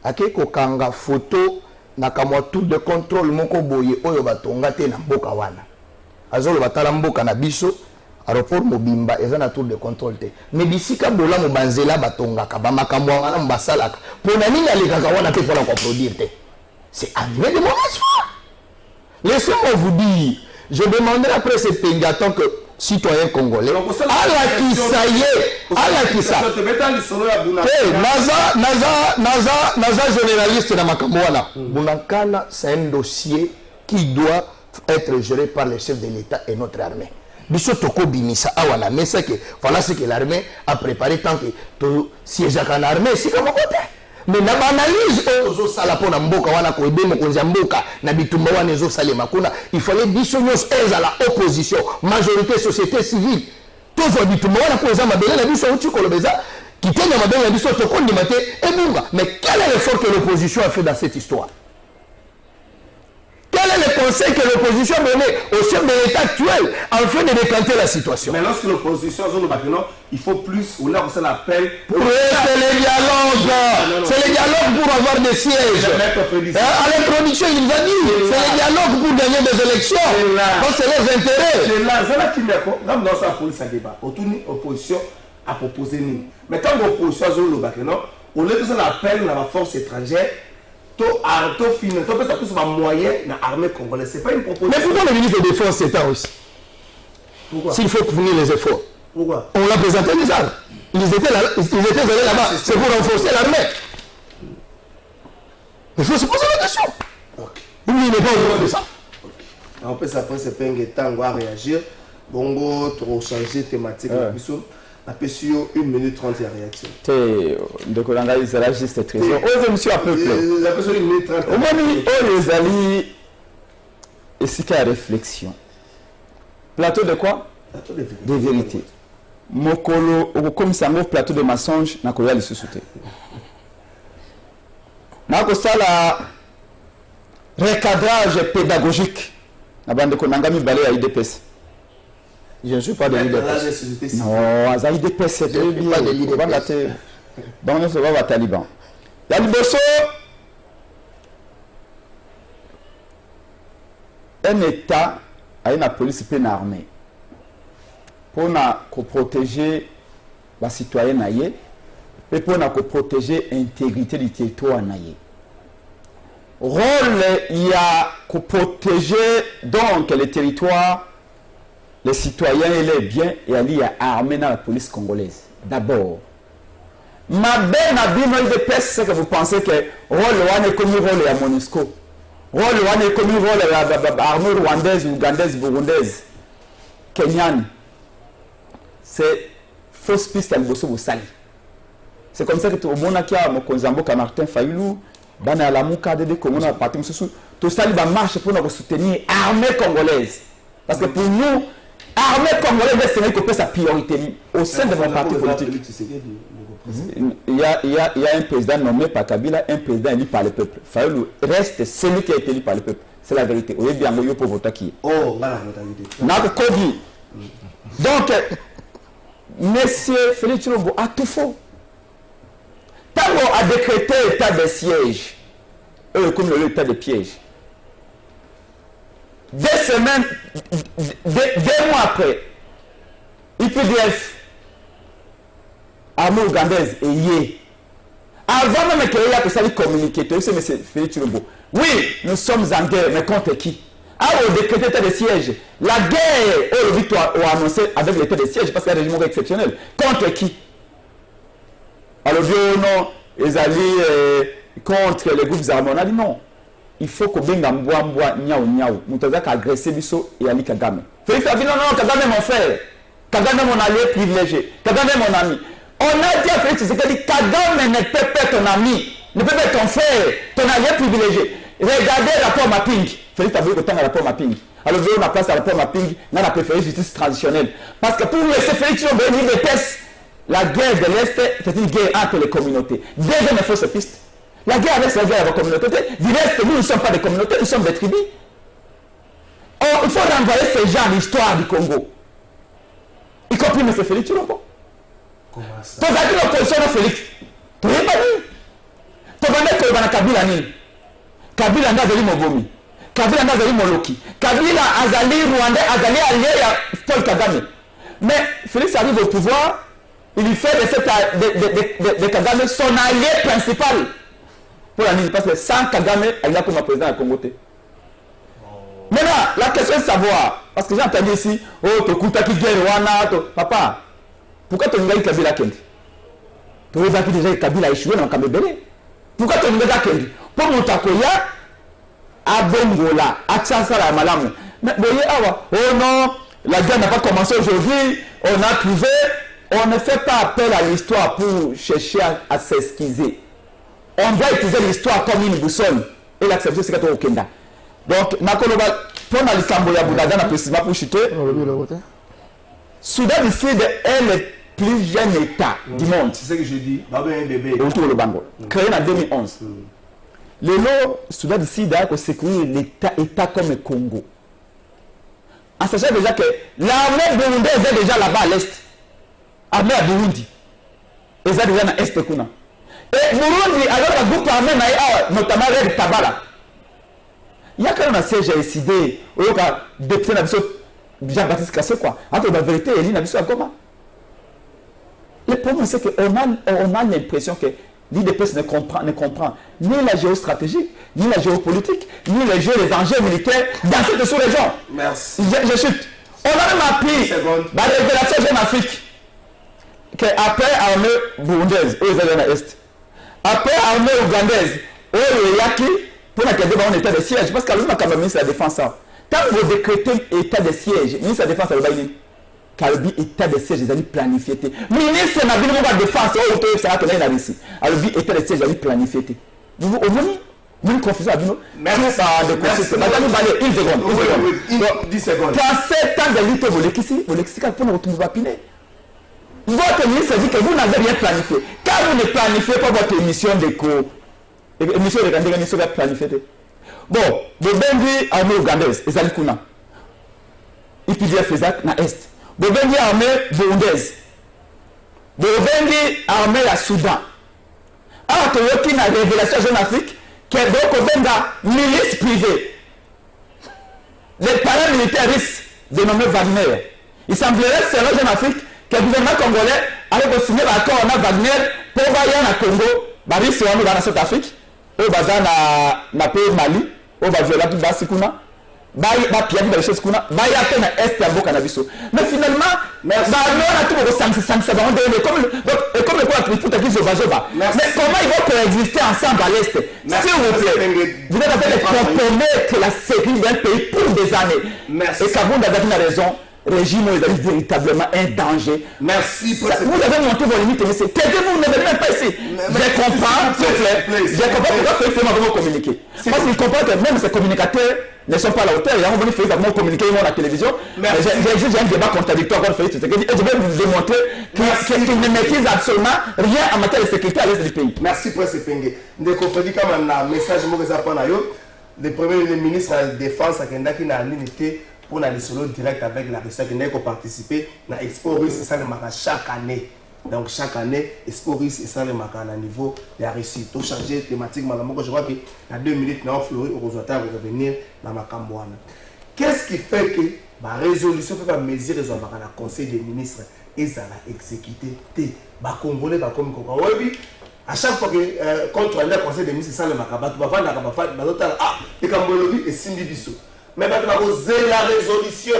Akeko kanga photo na kamwa tout de contrôle moko boye oyo batonga te na mboka wana azolo batala mboka na biso aéroport mobimba eza na tour de contrôle te mais bisika bola mobanzela batongaka bamakambo wana mbasalaka pona nini alekaka wana te mpona koproduire te c'est arrivé de mauvaise foi. Laissez-moi vous dire, je demanderai après ce pays en tant que citoyen congolais alakisa ye alakisa naza généraliste na makambo wana bunakana c'est un dossier qui doit être géré par les chefs de l'État et notre armée. Biso toko bimisa awana mais c'est que voilà ce que l'armée a préparé tant que to siège à l'armée c'est comme côté mais na analyse ozo sala pona mboka wana ko ebe mokonzi ya mboka na bitumba wana ezo salema kuna il fallait biso nyos eza la opposition majorité société civile tozo bitumba wana ko eza mabele na biso uti kolobeza kitenya mabele na biso toko ndimate ebunga mais quel est l'effort que l'opposition a fait dans cette histoire? Quel est le conseil que l'opposition a donné au chef de l'État actuel afin de décanter la situation? Mais lorsque l'opposition a dit il faut plus, on a reçu l'appel pour c'est le dialogue. C'est le dialogue pour avoir des sièges. À l'introduction, il nous a dit c'est le dialogue pour gagner des élections. Donc c'est les intérêts. C'est là, c'est là qu'il y a comme dans sa police à débat. L'opposition a proposé nous. Mais quand l'opposition a dit on a besoin d'appel dans la force étrangère. L'armée congolaise, c'est pas une proposition. Mais pourquoi le ministre de la Défense est russe? Pourquoi? S'il faut fournir les efforts. Pourquoi? On l'a présenté déjà. Ils étaient allés là-bas. C'est pour renforcer l'armée. Il faut se poser la question. Okay. Oui, il n'est pas au niveau de ça. Okay. En plus, après, c'est pas un temps, on va réagir. Bongo, trop changer thématique. Après sur 1 minute 30 de réaction. Donc on a juste très bien. Oh, monsieur, un peu plus. Après sur 1 minute 30. Au moins, les alliés, et c'est qu'à réflexion. Plateau de quoi? Plateau de vérité. De vérité. Mokolo, comme ça, mon plateau de mensonge, n'a qu'à aller se souter. N'a qu'à ça, le recadrage pédagogique. La bande de Konangami balai à IDPS. Je ne suis pas de l'IDPS. Non, à l'IDPS, c'est très bien. Donc, on se voit à Taliban. Il y a le Bosso. Un État a une police pleine armée. Pour protéger les citoyens et pour protéger l'intégrité du territoire. Rôle, il y a pour protéger donc le territoire, les citoyens et les biens, et il y a armé dans la police congolaise. D'abord, ma belle Nabino de peste, c'est que vous pensez que rôle est comme rôle à Monusco. Rôle est comme rôle à l'armée rwandaise, ougandaise, burundaise, kenyane. C'est fausse piste à l'Bosso Boussali. C'est comme ça que tout le monde qui a Mokonzambo, Martin Fayoulou, Bana Lamouka, Dede Komona, à partir de tout ça, il va marcher pour nous soutenir l'armée congolaise. Parce que pour nous, l'armée congolaise, c'est sa priorité au sein de mon parti politique. Il y a un président nommé par Kabila, un président élu par le peuple. Fayoulou reste celui qui a été élu par le peuple. C'est la vérité. Vous bien pour voter qui. Oh, voilà, notre Covid. Donc, Monsieur Félix Tshilombo a tout faux. Tant qu'on a décrété l'état de siège, comme l'état de piège, 2 semaines, 2 mois après, IPDF, armée ougandaise et Yé, avant même qu'il y ait ça communiqué, tu sais, M. Félix Tshilombo, oui, nous sommes en guerre, mais contre qui? Alors, décrété l'état de siège, la guerre, le victoire a annoncé avec l'état de siège, parce qu'il y a un régime exceptionnel, contre qui? Alors, non, ils allaient contre les groupes armés. On a dit non. Il faut que Benga Mboa Niao Niao. Nous avons agressé Bisso et Ali Kagame. Félix a dit non, non, Kagame est mon frère. Kagame est mon allié privilégié. Kagame est mon ami. On a dit à Félix Tshisekedi, Kagame ne peut pas être ton ami, ne peut pas être ton frère, ton allié privilégié. Regardez le rapport mapping. Félix a vu le temps de rapport mapping. Alors, on a place à rapport mapping, on a préféré justice traditionnelle. Parce que pour laisser Félix venir des tests, la guerre de l'Est, c'est une guerre entre les communautés. Deuxième fausse piste. La guerre avec la guerre avec les communautés. Du reste, nous ne sommes pas des communautés, nous sommes des tribus. Or, il faut renvoyer ces gens à l'histoire du Congo. Y compris M. Félix Tshilombo. Comment ça? Tu as dit l'opposition de Félix. Tu n'as pas dit. Tu vas mettre dans Kabila Nil. Kabila Ndazali Mogomi. Kabila Ndazali Moloki. Kabila Azali Rwanda, Azali allié à Paul Kagame. Mais Félix arrive au pouvoir, il lui fait de Kagame son allié principal. Pour la parce que sans Kagame, il a comme président à Congo. Maintenant, la question est de savoir, parce que j'ai entendu ici, oh, tu as qui guerre, papa, pourquoi tu n'as pas Kabila Kendi? Tu as déjà Kabila a échoué dans le Kamebele. Pourquoi tu n'as pas Kendi? Pour Moutakoya, à Bongola, à Tchansara, Malamu. Mais voyez, oh non, la guerre n'a pas commencé aujourd'hui, on a trouvé, on ne fait pas appel à l'histoire pour chercher à s'esquiser. On doit utiliser l'histoire comme une boussole et l'accepter, c'est au Kenda. Donc, Nakoloba, pour la Likambo Yabudaga, na précisément pour chuter, Soudan du Sud est le plus jeune État du monde. C'est ce que je dis. Autour le Bango. Créé en 2011. Le Soudan du Sud a sécurisé l'État comme le Congo. En sachant déjà que l'armée burundaise est déjà là-bas à l'Est. L'armée à Burundi. Et ça déjà dans l'Est. Et Burundi, alors le groupe armé, notamment Red Tabara. Il y a quand même un siège à décider, il y a des députés Jean-Baptiste Kassé, quoi. Entre la vérité et l'inabisso à comment. Le problème, c'est qu'on a l'impression que l'IDPS ne comprend ni la géostratégie, ni la géopolitique, ni les jeux, les enjeux militaires dans cette sous-région. Merci. Je chute. On a même appris la révélation Jeune Afrique qu'après l'armée burundaise, eux ils allaient dans l'Est. Après l'armée ougandaise, eux les Yaki, pour la question on état de siège, parce qu'à l'autre quand ministre de la Défense, quand vous décrétez état de siège, ministre de la Défense, ça va dire Kalbi état de siège, ils allaient planifier. Ministre de la Défense, ça va tenir ici. Alors, état de siège, ils allaient planifier. Vous voyez, une confusion à vous. Merci. Madame Balé, une seconde. 10 secondes. Dans 7 ans de lutte, vous l'équissez pour nous retrouver papiné. Votre ministre dit que vous n'avez rien planifié. Quand vous ne planifiez pas votre émission d'écho, émission de grande émission va planifier. Bon, vous avez armée ougandaise, les Alikuna. IPDF faisait dans l'Est. Vous avez armée burundaise. Vous avez armée la Soudan. Alors, vous avez une révélation Jeune Afrique qui est donc une milice privée. Les paramilitaires dénommés Wagner. Il semblerait, selon Jeune Afrique, que le gouvernement congolais avait signé l'accord avec Wagner pour aller au Congo, Baris c'est dans la Sud-Afrique, au bazar na pays Mali, au bazar de Basikuna, ba Pierre de chez Kuna, ba ya peine est à Bokanabiso. Mais finalement, on a tout le 5 secondes comme le quoi tout à qui se va. Mais comment ils vont coexister ensemble à l'Est? S'il vous plaît, vous êtes en train de compromettre la sécurité d'un pays pour des années. Merci. Et Kabound a bien raison. Régime est véritablement un danger. Merci. Vous avez monté vos limites, mais c'est que vous ne venez même pas ici. Je comprends, s'il vous plaît. Je comprends pourquoi Félix va communiquer. Parce qu'il comprend que même ces communicateurs ne sont pas à la hauteur. Ils ont voulu Félix va communiquer à la télévision. J'ai un débat contradictoire contre Félix. Et je vais vous démontrer qu'il ne maîtrise absolument rien en matière de sécurité à l'est du pays. Merci pour ce pengue. Nous avons dit comme un message le premier ministre de la Défense qui a l'unité pour aller solo direct avec la Russie qui n'a pas participé à Expo Russe, ça le marque chaque année. Donc chaque année, Expo Russe, ça le marque à niveau de la Russie. Tout changer thématiquement. Je crois que dans 2 minutes, nous avons fleuri au résultat de revenir dans ma Cambouane. Qu'est-ce qui fait que la résolution peut pas mesurer dans le Conseil des ministres et ça l'a exécuté? Les Congolais, comme oui. À chaque fois que contre le Conseil des ministres, ça le marque à les Congolais et Cindy Bissou. Mais maintenant, vous avez la résolution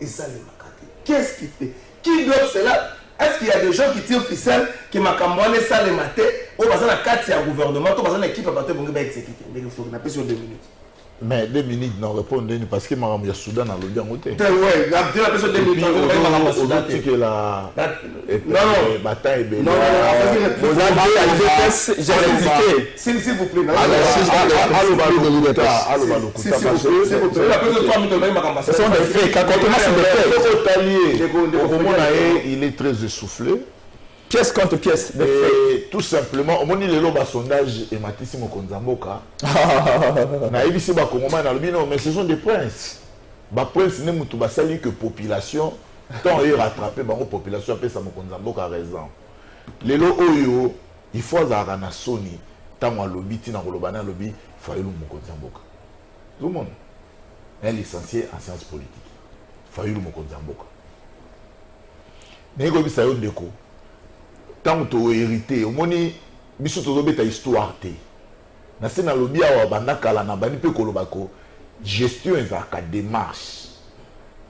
et ça les macatés. Qu'est-ce qui fait? Qui bloque cela? Est-ce qu'il y a des gens qui tirent officiels qui m'ont cambré ça les matés ou parce que la carte est gouvernement ou parce que l'équipe a battu pour exécuter? Mais il faut qu'on appelle sur 2 minutes. Mais 2 minutes, non, répondre parce que je suis Soudan dans le bien côté. Oui, il y a 2 minutes. Que la bataille est non, vous avez j'ai répliqué. S'il vous plaît, ce sont des faits. Quand on a il est très essoufflé. Pièce contre pièce. Et tout simplement, on dit le sondage et Matissimo Konzamboka. Mais ce sont des princes. Les princes ne sont pas que population. Tant ils rattrapent la population, après ça, Konzamboka a raison. Les lots Oyo, il faut avoir un Sony. Tant qu'on lobby, tant qu'on lobby, il faut aller au Konzamboka. Tout le monde est licencié en sciences politiques. Il faut aller au Konzamboka. ndenge bisa yo ndeko tant to hérité omoni biso to beta histoire te na se na lobi awa banda kala na bani pe koloba ko gestion ezaka démarche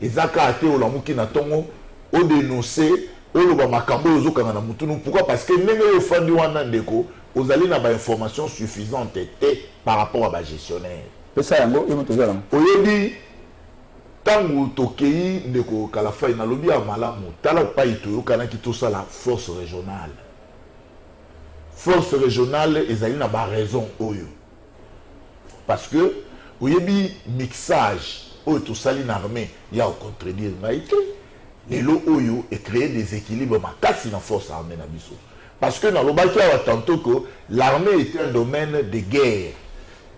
ezaka te olamuki na tongo o dénoncer oloba makambo ozokanga na mutunu. Pourquoi? Parce que ndenge ofandi wana ndeko ozali na ba information suffisante te par rapport à ba gestionnaire pesa yango yo motozala oyebi tangu tokei ndeko Kalafai na lobi ya malamu tala pa itoyokana ki tosala force régionale ezali na ba raison oyo parce que oyebi mixage oyo tosali na armée ya contredire maïté lelo oyo et créer des équilibres makasi na force armée na biso parce que na lobaki awa tantôt que l'armée était un domaine de guerre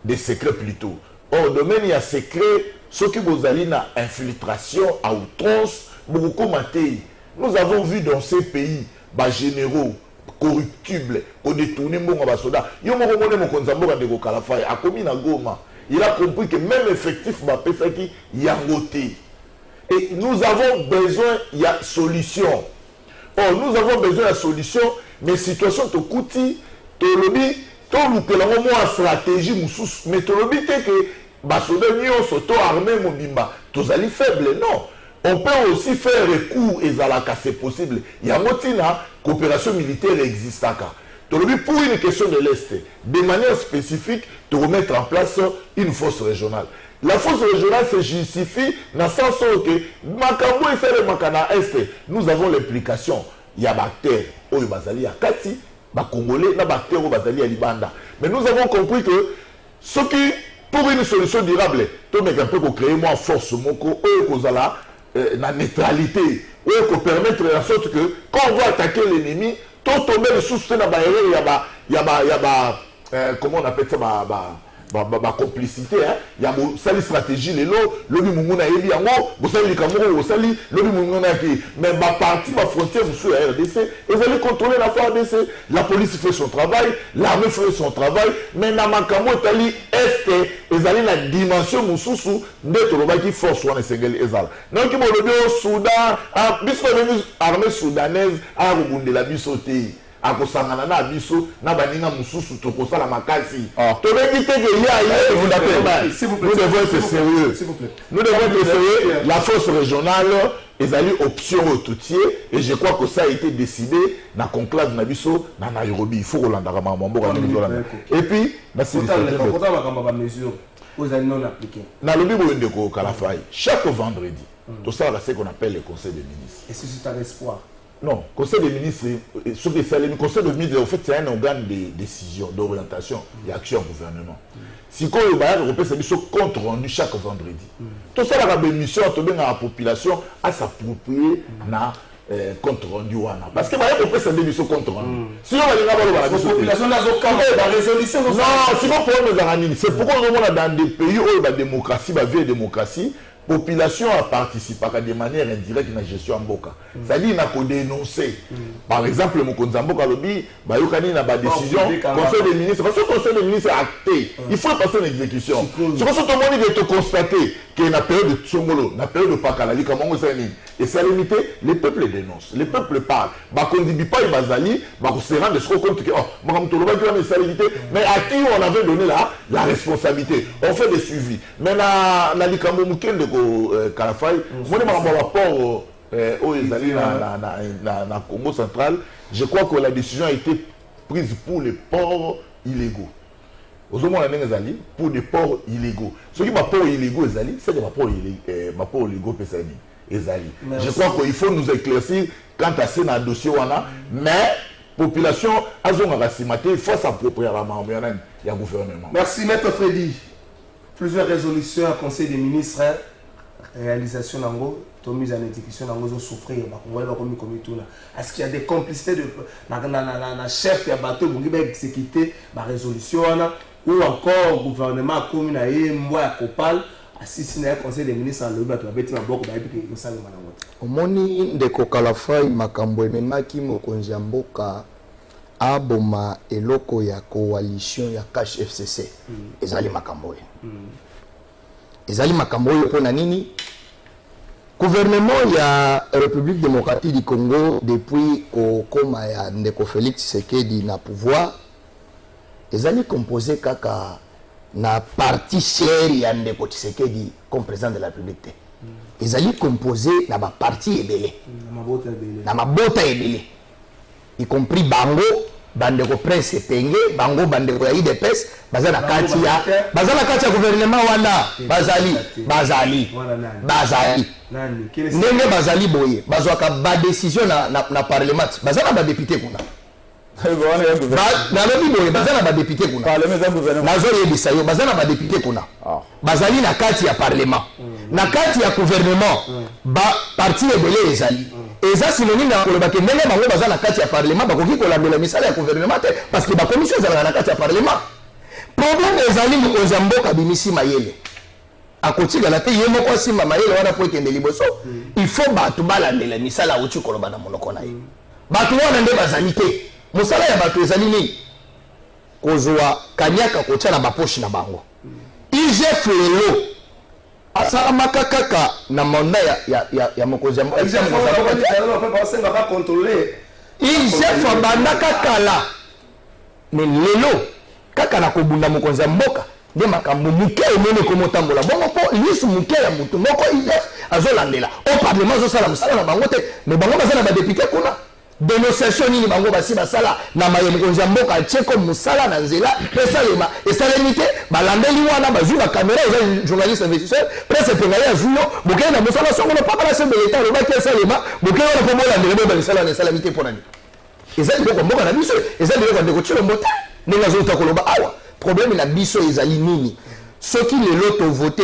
des secrets plutôt. Or domaine il y a secret ce qui vous allez na infiltration à outrance beaucoup maté. Nous avons vu dans ces pays bas généraux corruptibles qu'on détourné mon soldats. Yo mo remonné mon konzambo de Kalafai a commis na Goma. Il a compris que même effectif va pesaki yangoté. Et nous avons besoin il y a solution. Or nous avons besoin de solution mais situation to kuti to lobi to lukela mo stratégie mususu mais to lobi te que basoda nyonso to armée mobimba tozali faible non. On peut aussi faire recours ezalaka c'est possible. Il y a motina coopération militaire existaka. To lobi pour une question de l'Est de manière spécifique de remettre en place une force régionale. La force régionale se justifie dans le sens que makambo et faire makana Est nous avons l'implication il y a bactères oyo bazali ya kati ba congolais na bactères oyo bazali ya libanda mais nous avons compris que ce qui pour une solution durable to meka peut créer moi force moko oyo kozala na neutralité oyo ko permettre en sorte que quand on va attaquer l'ennemi to tomber le sous na ba erreur ya ba comment on appelle ça ba complicité hein il y a une stratégie lelo lobi munguna yebi yango bosali likamoko bosali lobi munguna ki mais ba parti ba frontière sous la RDC ils allaient contrôler la RDC la police fait son travail l'armée fait son travail mais na makambo tali est ils allaient la dimension mususu ndeto lobaki force wana sengeli ezala donc mo lobi au Soudan a biso armée soudanaise a rubundela biso te akosangana na biso na baninga mususu tokosala makasi tobeki te que nous devons être sérieux nous devons être sérieux la force régionale ezali option autotier et je crois que ça a été décidé na conclave na biso na Nairobi il faut rolandaka mambo et puis na mesure aux années non appliquées na lobi boyende ko Kalafai chaque vendredi tout ça c'est ce qu'on appelle le conseil des ministres et c'est un espoir. Non, conseil des ministres, ce que c'est le conseil des ministres, en fait, c'est un organe de décision, d'orientation et action au gouvernement. Si on peut se compte rendu chaque vendredi. Tout ça, la mission à la population à s'approprier na compte rendu. Parce que on peut se démissionner compte rendu. Si on va la population n'a aucun résolution. Non, si on peut c'est pourquoi on a dans des pays où la démocratie, la vieille démocratie, population a participé de manière indirecte à la gestion en Boka. C'est-à-dire qu'il a dénoncé. Par exemple, le Konzamboka Lobi, il y a une décision, conseil des ministres, parce que le conseil des ministres est acté. Il faut passer l'exécution. C'est pour ça que tout le monde veut te constater qu'il y a une période de Tsongolo, une période de Pakalali, comme on sait. Et ça limité, les peuples dénoncent, les peuples parlent. On ne dit pas qu'il Bazali, on se rend compte que, mais à qui on avait donné la responsabilité. On fait des suivis. Mais dans l'Ikambo Mouken de Kalafai, moi, je rapport au Congo central, je crois que la décision a été prise pour les ports illégaux. Pour des ports illégaux. Ce qui est ports illégaux, c'est des ports illégaux. Je crois qu'il faut nous éclaircir quant à ce dossier, mais la population a il faut s'approprier à la gouvernement. Merci, Maître Freddy. Plusieurs résolutions à Conseil des ministres, réalisation d'Ango, mise en exécution d'Ango, souffrir, est-ce qu'il y a des complicités de chef et bateau pour exécuter la résolution ou encore le gouvernement commun moi à Copal assisté à Conseil des ministres en lobby à bâtir un bloc de omoni ndeko Kalafai makambo ememaki mokonzi ya mboka aboma eloko ya coalition ya Cash FCC ezali makambo ezali makambo oyo mpona nini gouvernement ya République démocratique du Congo depuis kokoma ya ndeko Félix Tshisekedi na pouvoir ezali composé kaka na parti chère ya ndeko Tshisekedi comme président de la République. Ezali composé na ba parti ebele na mabota ebele y compris bango bandeko Prince Penge bango bandeko ya IDPS bazana kati ya gouvernement wana bazali ndenge bazali boye bazwaka ba décision na parlement bazana ba député kuna nalobi boye bazana ba député kuna nazo yebisa yo bazana ba député kuna bazali na kati ya parlement na kati ya gouvernement ba parti ebele ezali eza synonyme na koloba ke ndenge bango baza na kati ya parlement bakoki kolandela misala ya gouvernement te parce que ba commission ezalaka na kati ya parlement. Problème ezali mokonzi ya mboka bimisi mayele akotikala te ye moko asimba mayele wana po ekende liboso il faut bato balandela misala auti koloba na monoko na ye bato wana nde bazali te mosala ya bato ezali nini kozwa kanyaka kotia na baposhi na bango IGF lelo asalamaka kaka na manda ya mokonzi ya mboka IGF abandaka kala me lelo kaka na kobunda mokonzi ya mboka nde makambo muke emene komotambola bongo mpo lisu muke ya mutu moko IGF azolandela au parlement azosala mosala na bango te me bango baza na badepute kuna dénonciation nini bango basi basala na maye mokonzi ya mboka atie ko mosala na nzela esalema esalemi te balandeli wana bazwi bakamera eza journaliste investisseur presse epengai azwi yo bokei na mosala songolo papa na chef de l'état alobaki esalema bokei wana mpo bolandela bo balisala na esalemi te mpo nani eza biloko mboka na biso eza biloko ya ndeko Tshilombo te ndenge azouta koloba awa problème na biso ezali nini soki lelo tovote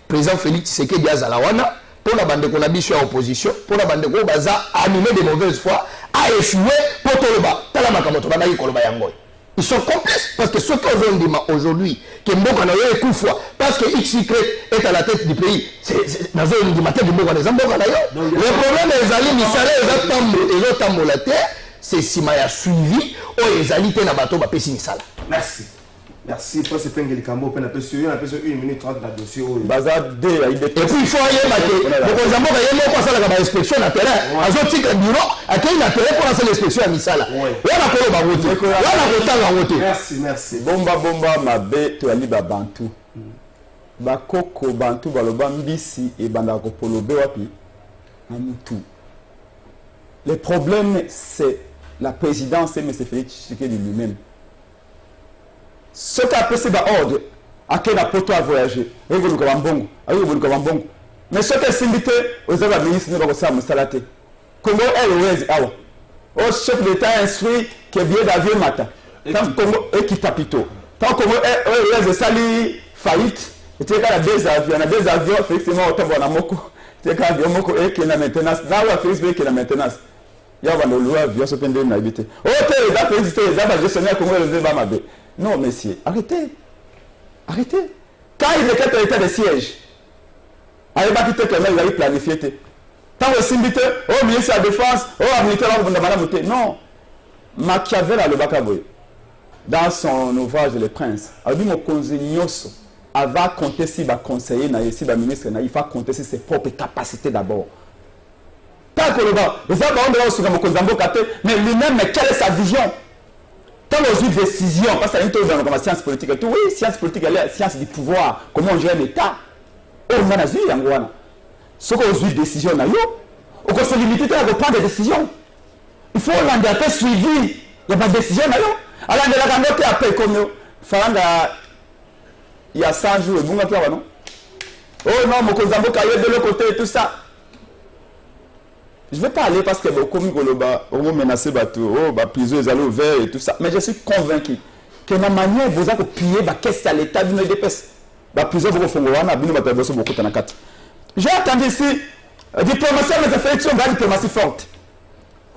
président Félix Tshisekedi azala wana mpona bandeko na biso ya opposition mpona bandeko oyo baza animé de mauvaise foi a échoué mpo toloba tala makambo tobandaki koloba yango ils sont complices parce que soki ozondima aujourd'hui ke mboka na yo ekufwa parce que XY est à la tête du pays nazondima te mboka na eza mboka na yo le problème ezali misala ezotambola te c'est nsima ya suivi oyo ezali te na bato bapesi misala. Merci, Prince Pengeli Kambo, on a perçu 1 minute 30 dans le dossier. Et puis il faut aller parce que Zambo va y aller pour ça la inspection na terrain. Azotik bureau, accueil na terrain pour lancer l'inspection à Misala. Wana ko ba wote. Wana ko tanga wote. Merci. Bomba mabe to ali ba bantu. Ba koko bantu baloba mbisi e banda ko polobe wapi na mutu. Le problème c'est la présidence et M. Félix Tshisekedi lui-même. Ce qui a passé l'ordre, à quel apôtre a voyagé, mais ce qui est invité aux ministres de la Salate. Congo est au chef d'État instruit que billet d'avion matin. Tant Congo est qui tapito. Tant Congo est sali faillite. Et tu as deux avions, effectivement, autant de moko. Tu as un avion moko et qui est la maintenance. Là où Félix qui est la maintenance. Il y a un avion qui est la maintenance. Oh, tu as Félix, tu as gestionnaire Congo le Zébamabe. Non, messieurs, arrêtez. Arrêtez. Quand il était en état de siège, il a planifié. Tant que invité, au ministre de la Défense, au militaire, non. Machiavel a le Bakaboy, dans son ouvrage Le Prince, a dit mon conseiller va compter si va conseiller, si va ministre, il va compter sur ses propres capacités d'abord. Tant que le bas, les hommes mais lui-même, mais quelle est sa vision? Quand on dit décision, parce que c'est une comme science politique, oui, science politique, elle est la science du pouvoir, comment on gère l'État. On a vu, ce qu'on dit décision, on peut se limiter à prendre des décisions. Il faut l'engager suivi, il n'y a pas de décision. Alors, on a noté après comme il y a 100 jours, non? Oh non, mon cousin, de l'autre côté et tout ça. Je ne vais pas aller parce que beaucoup de menacé prison les allées ouvertes et tout ça. Mais je suis convaincu que la manière dont vous avez pillé la caisse à l'État d'une DPS, la prison beaucoup font beaucoup de nakati. J'ai entendu ici, diplomatie mais fait une diplomatie forte.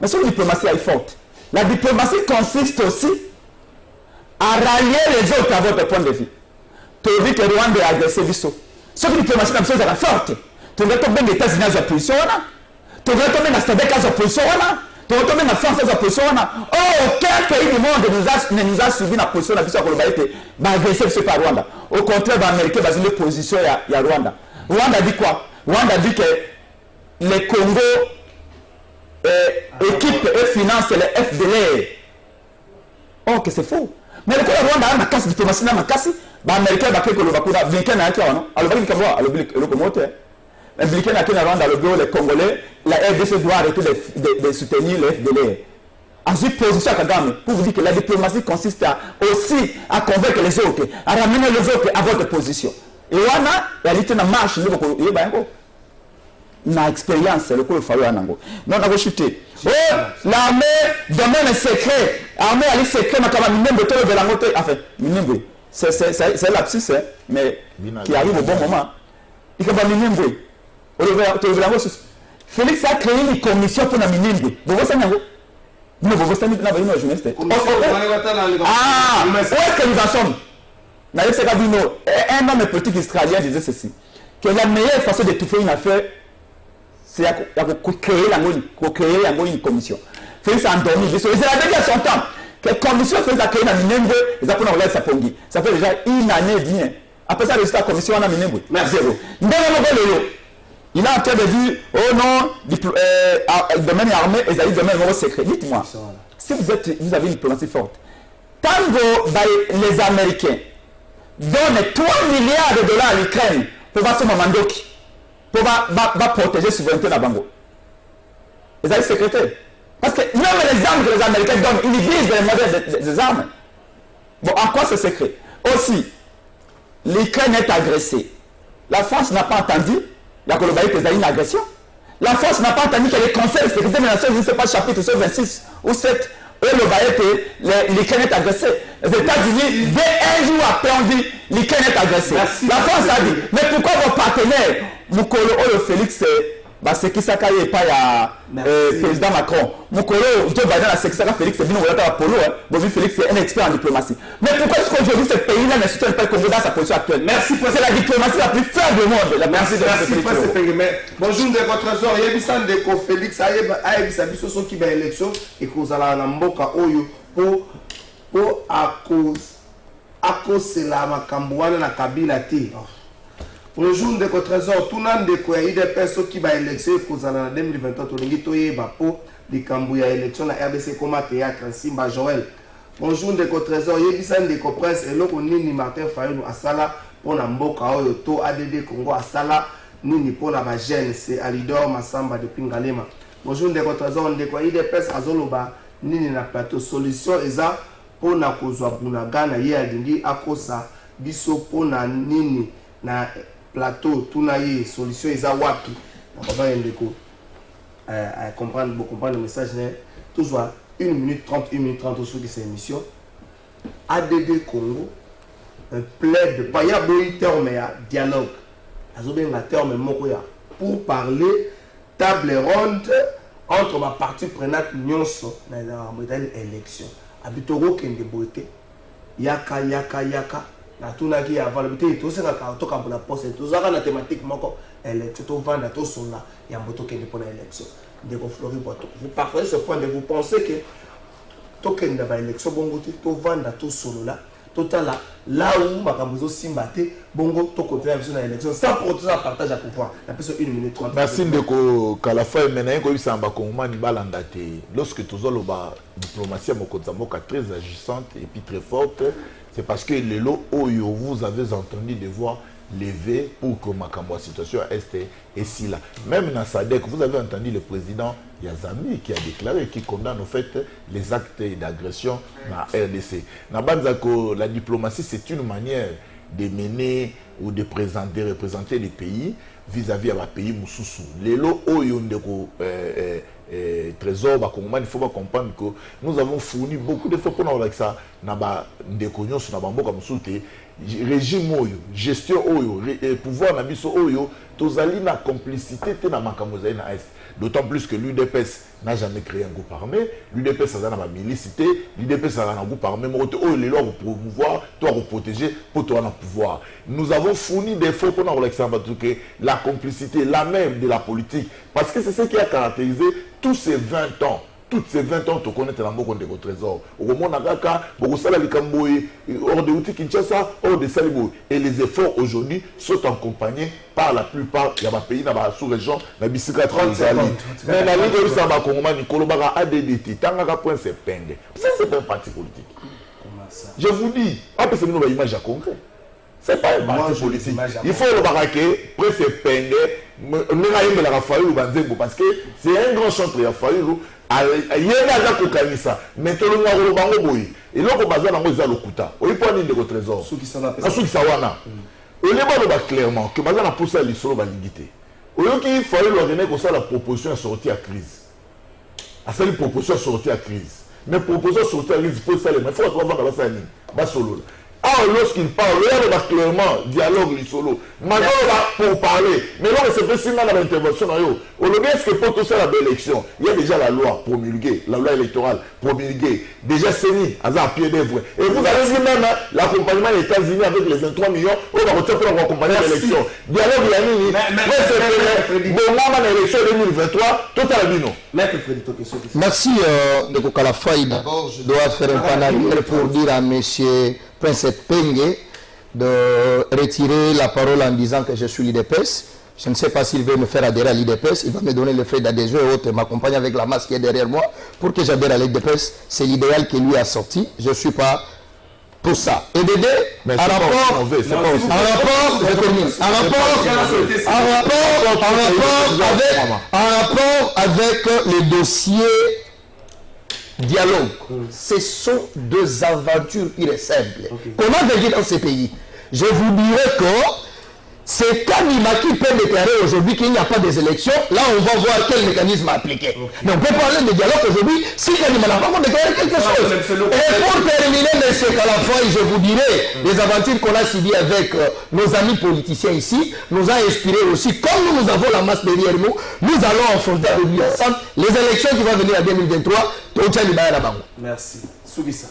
Mais cette diplomatie est forte. La diplomatie consiste aussi à rallier les autres à votre point de vue. Tu as vu que Rwanda a agressé Bissau. Cette diplomatie est forte. Tu veux tomber les États-Unis à la position là. Tu vas tomber dans cette opposition là, tu vas tomber dans la France dans opposition là. Oh, aucun pays du monde ne nous a suivi dans la position de la puissance globalité. Agressé par Rwanda. Au contraire, les Américains ont une position à Rwanda. Rwanda dit quoi? Rwanda dit que le Congo équipe et finance les FDLR. Oh, que c'est faux. Mais le Rwanda a une casse diplomatie, une casse. Les Américains ont fait que le Bakuna, Blinken a été là. Alors, il faut voir le promoteur. Les Blinken a été là dans le bureau, les Congolais. La RDC doit arrêter de soutenir les FDLR. En cette position à Kagame, pour vous dire que la diplomatie consiste aussi à convaincre les autres, à ramener les autres à votre position. Et wana, il y a une marche, une expérience, le coup de Faro Anango. Non, on a chuté. Oh, l'armée domaine secret. L'armée a secret, mais quand même, de la montée. Enfin, c'est lapsus, mais qui arrive au bon moment. Il y a un Félix a créé une commission pour la Minimbe. Vous voyez ça, non, vous voyez ça, vous journaliste. Ah, où est-ce que nous en sommes? Un homme politique israélien disait ceci, que la meilleure façon d'étouffer une affaire, c'est de créer une commission. Félix a endormi. Il a dit à son temps que la commission Félix a créé la Minimbe, ils ont pris la Sapongi. Ça fait déjà une année bien. Après ça, la commission a Minimbe. Zéro. Il est en train de dire, oh non, domaine armé, et il domaine secret. Dites-moi, si vous avez une diplomatie forte, tant que les Américains donnent 3 milliards de dollars à l'Ukraine pour voir ce Mandoki, pour protéger la souveraineté de la Bango, ils ont secrétaire. Parce que même les armes que les Américains donnent, ils disent les modèles des armes. Bon, en quoi c'est secret? Aussi, l'Ukraine est agressée. La France n'a pas entendu. Il y a une agression. La France n'a pas entendu que les conseils de sécurité des Nations Unies, je ne sais pas, chapitre 26 ou 7, eux, l'Ukraine est agressée. Les États-Unis, dès un jour après, on dit l'Ukraine est agressée. La France a dit, mais pourquoi vos partenaires, Moukolo, Félix, c'est qui ça n'est pas le président Macron. Moukolo, Joe Biden, c'est qui ça Félix, c'est bien, on va Polo, Félix est un expert en diplomatie. Mais pourquoi est-ce qu'aujourd'hui, ce pays-là ne soutient pas le Congo dans sa position actuelle? Merci, c'est la diplomatie la plus faible au monde. Merci, bonjour, de votre trésor, il y a des Félix, il y a des gens qui ont une élection et qui ont un mboka pour à cause de la Macambouane na Kabila T. Bonjour, de votre trésor, tout le monde il y a des personnes qui ont une élection pour en 2023, pour les Cambouya élection la RDC comme théâtre Simba Joël. Bonjour, de votre trésor, il y a des presse et l'autre Nini Martin Fayou à Sala pour la Mboka Oyoto ADD Congo à Sala Nini pour la Bagène, c'est Alidor Massamba de Pingalema. Bonjour, de votre trésor, il y a des presse à Zoloba Nini na plateau solution eza pour na kozwa bunagana ye alingi akosa biso pour na Nini na plateau tuna ye solution eza wapi na baba ndeko comprendre le message toujours 1 minute 30 1 minute 30 sur cette émission ADD Congo un plaide pas ya boy terme ya dialogue azobenga terme moko ya pour parler table ronde entre ma partie prenante nyonso na élection abitoro kende boite yaka na tunaki avant le bité to senga ka to ka pour la poste to zaka na thématique moko élection to vanda to songa ya moto kende pour la élection de Flori Boto. Vous partagez ce point de vous pensez que to kende ba élection bongo to vanda to solo là où Makamuzo Simbate bongo to continuer à l'élection sans pour tout ça partage à pouvoir la personne 1 minute 30. Merci ndeko Kalafa maintenant ko bisamba kongomani balanda te lorsque tozolo ba diplomatie mokonza mboka très agissante et puis très forte c'est parce que les lots oyo vous avez entendu des voix levées pour que Makambo situation est et si là même dans SADC vous avez entendu le président Yazami qui a déclaré qu'il condamne au fait les actes d'agression dans RDC. La diplomatie c'est une manière de mener ou de représenter les pays vis-à-vis à pays Moussoussou. Les lots oyo ndeko trésor il faut pas comprendre que nous avons fourni beaucoup d'efforts pour avec ça naba ndeko nyonso na bamboka musuté régime oyo gestion oyo pouvoir na biso oyo tozali na complicité te na makambo za na est d'autant plus que l'UDPS n'a jamais créé un groupe armé l'UDPS a na milicité l'UDPS a un groupe armé mais oyo les lois pour promouvoir toi pour protéger pour toi na pouvoir nous avons fourni des efforts pour avec ça que la complicité la même de la politique parce que c'est ce qui a caractérisé tous ces 20 ans toutes ces 20 ans, tu connais la mort de trésor. Au moment où on a les Camboy, hors de Outi Kinshasa, hors de Salimo. Et les efforts aujourd'hui sont accompagnés par la plupart des pays dans la sous-région, dans la bicyclette. Mais la Ligue de Samba Kongoma, Nicolo Baga, ADDT, Tangaka Point, c'est pende. Ça, c'est un parti politique. Je vous dis, après, c'est une image à concret. Ce n'est pas un parti politique. Il faut le baraquer, après, c'est pende. Parce que c'est un grand chanteur, il a fallu. Il y a un cocanissa, mais tout le monde a boy. Et là, on a besoin de le kuta. On peut aller de trésor. Ceux qui sont là. Ceux qui sont là. Et les balles clairement que besoin de pousser les solos validité. Au lieu qu'il fallait leur donner comme ça la proposition à sortir à crise. À cette proposition à sortir à crise. Mais proposition à sortir à crise, il faut ça les mains. Il faut avoir la base à solo. Alors, lorsqu'il parle, il y a clairement dialogue les solo. Maintenant, pour parler, mais là, c'est possible dans l'intervention. Au lieu est-ce que pour tout ça, la belle élection, il y a déjà la loi promulguée, la loi électorale promulguée, déjà saignée, à pied d'œuvre. Et vous avez vu même l'accompagnement des États-Unis avec les 23 millions, on va retirer pour accompagner l'élection. Dialogue, il y a mis. Mais c'est l'élection 2023, tout à la bino. Merci de Kokalafaï. D'abord, je dois faire un pas en arrière pour dire à monsieur Prince Penge de retirer la parole en disant que je suis l'IDPS. Je ne sais pas s'il veut me faire adhérer à l'IDPS. Il va me donner le fait d'adhésion et autres, m'accompagner avec la masse qui est derrière moi pour que j'adhère à l'IDPS. C'est l'idéal que lui a sorti. Je ne suis pas pour ça. Et Dédé, en rapport avec le dossier dialogue, ce sont deux aventures pures et simples. Comment veut-il dans ces pays? Je vous dirais que c'est Kanima qui peut déclarer aujourd'hui qu'il n'y a pas des élections. Là, on va voir quel mécanisme appliquer. Mais on peut parler de dialogue aujourd'hui si Kanima n'a pas déclaré quelque chose. Et pour terminer, M. Kalafoy, je vous dirais, les aventures qu'on a suivies avec nos amis politiciens ici nous a inspiré aussi. Comme nous avons la masse derrière nous, nous allons affronter avec lui ensemble les élections qui vont venir en 2023. Merci. Sougisa.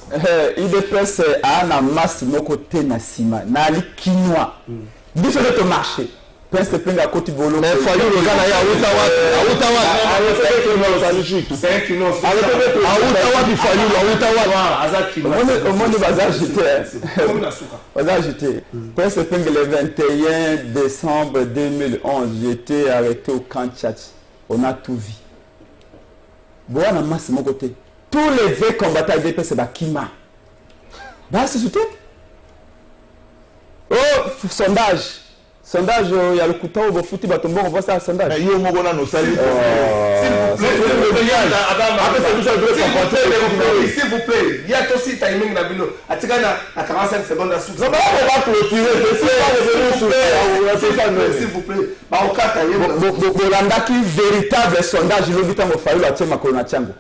IDPS a la masse de côté Nassima, Nali Kinois. Dis que tu marches. Prince Penge à côté de Bolo. Mais Fayou, le gars, il y a Ottawa. C'est un kino. À Ottawa, du Fayou, à Ottawa. Au monde de Bazar, j'étais. Prince Penge le 21 décembre 2011, j'étais arrêté au camp Tchatch. On a tout vu. Bon, on a masse de mon côté. Tous les vrais combattants IDPS, c'est Bakima. Bah, c'est tout. Oh, sondage. Sondage, il y a le couteau, on va foutre, on voit ça, un sondage. Mais il y a un moment où s'il vous plaît, il y a aussi timing Nabino. À 45 secondes à souffler. Non, on va clôturer. S'il vous plaît. Bolanda qui véritable sondage, il veut dire qu'il a tué Makona Tchango.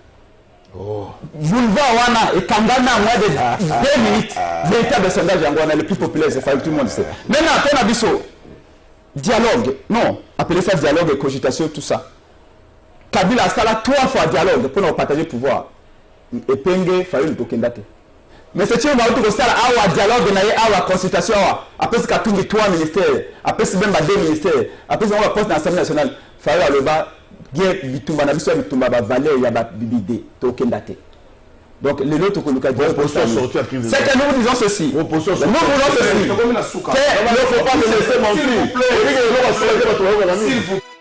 Boulevard Wana et Kangana à moins de 2 minutes. Véritable sondage, on a le plus populaire, c'est tout le monde sait. Maintenant, on a vu ça. Dialogue, non, appelez ça dialogue, cogitation, tout ça. Kabila a ça 3 fois dialogue pour nous partager le pouvoir. Et Penge, il fallait le tokendate. Mais c'est une chose que ça a dialogue, a consultation, après c'est 3 ministères, après c'est même 2 ministères, après c'est un poste dans l'Assemblée nationale. Il fallait le bas, guerre, bitumba, nabiso, bitumba, valeur, il y a bibide, tokendate. Donc, les autres que nous avons c'est que nous disons ceci. Nous voulons ceci. Il ne faut pas me laisser mentir. S'il vous plaît.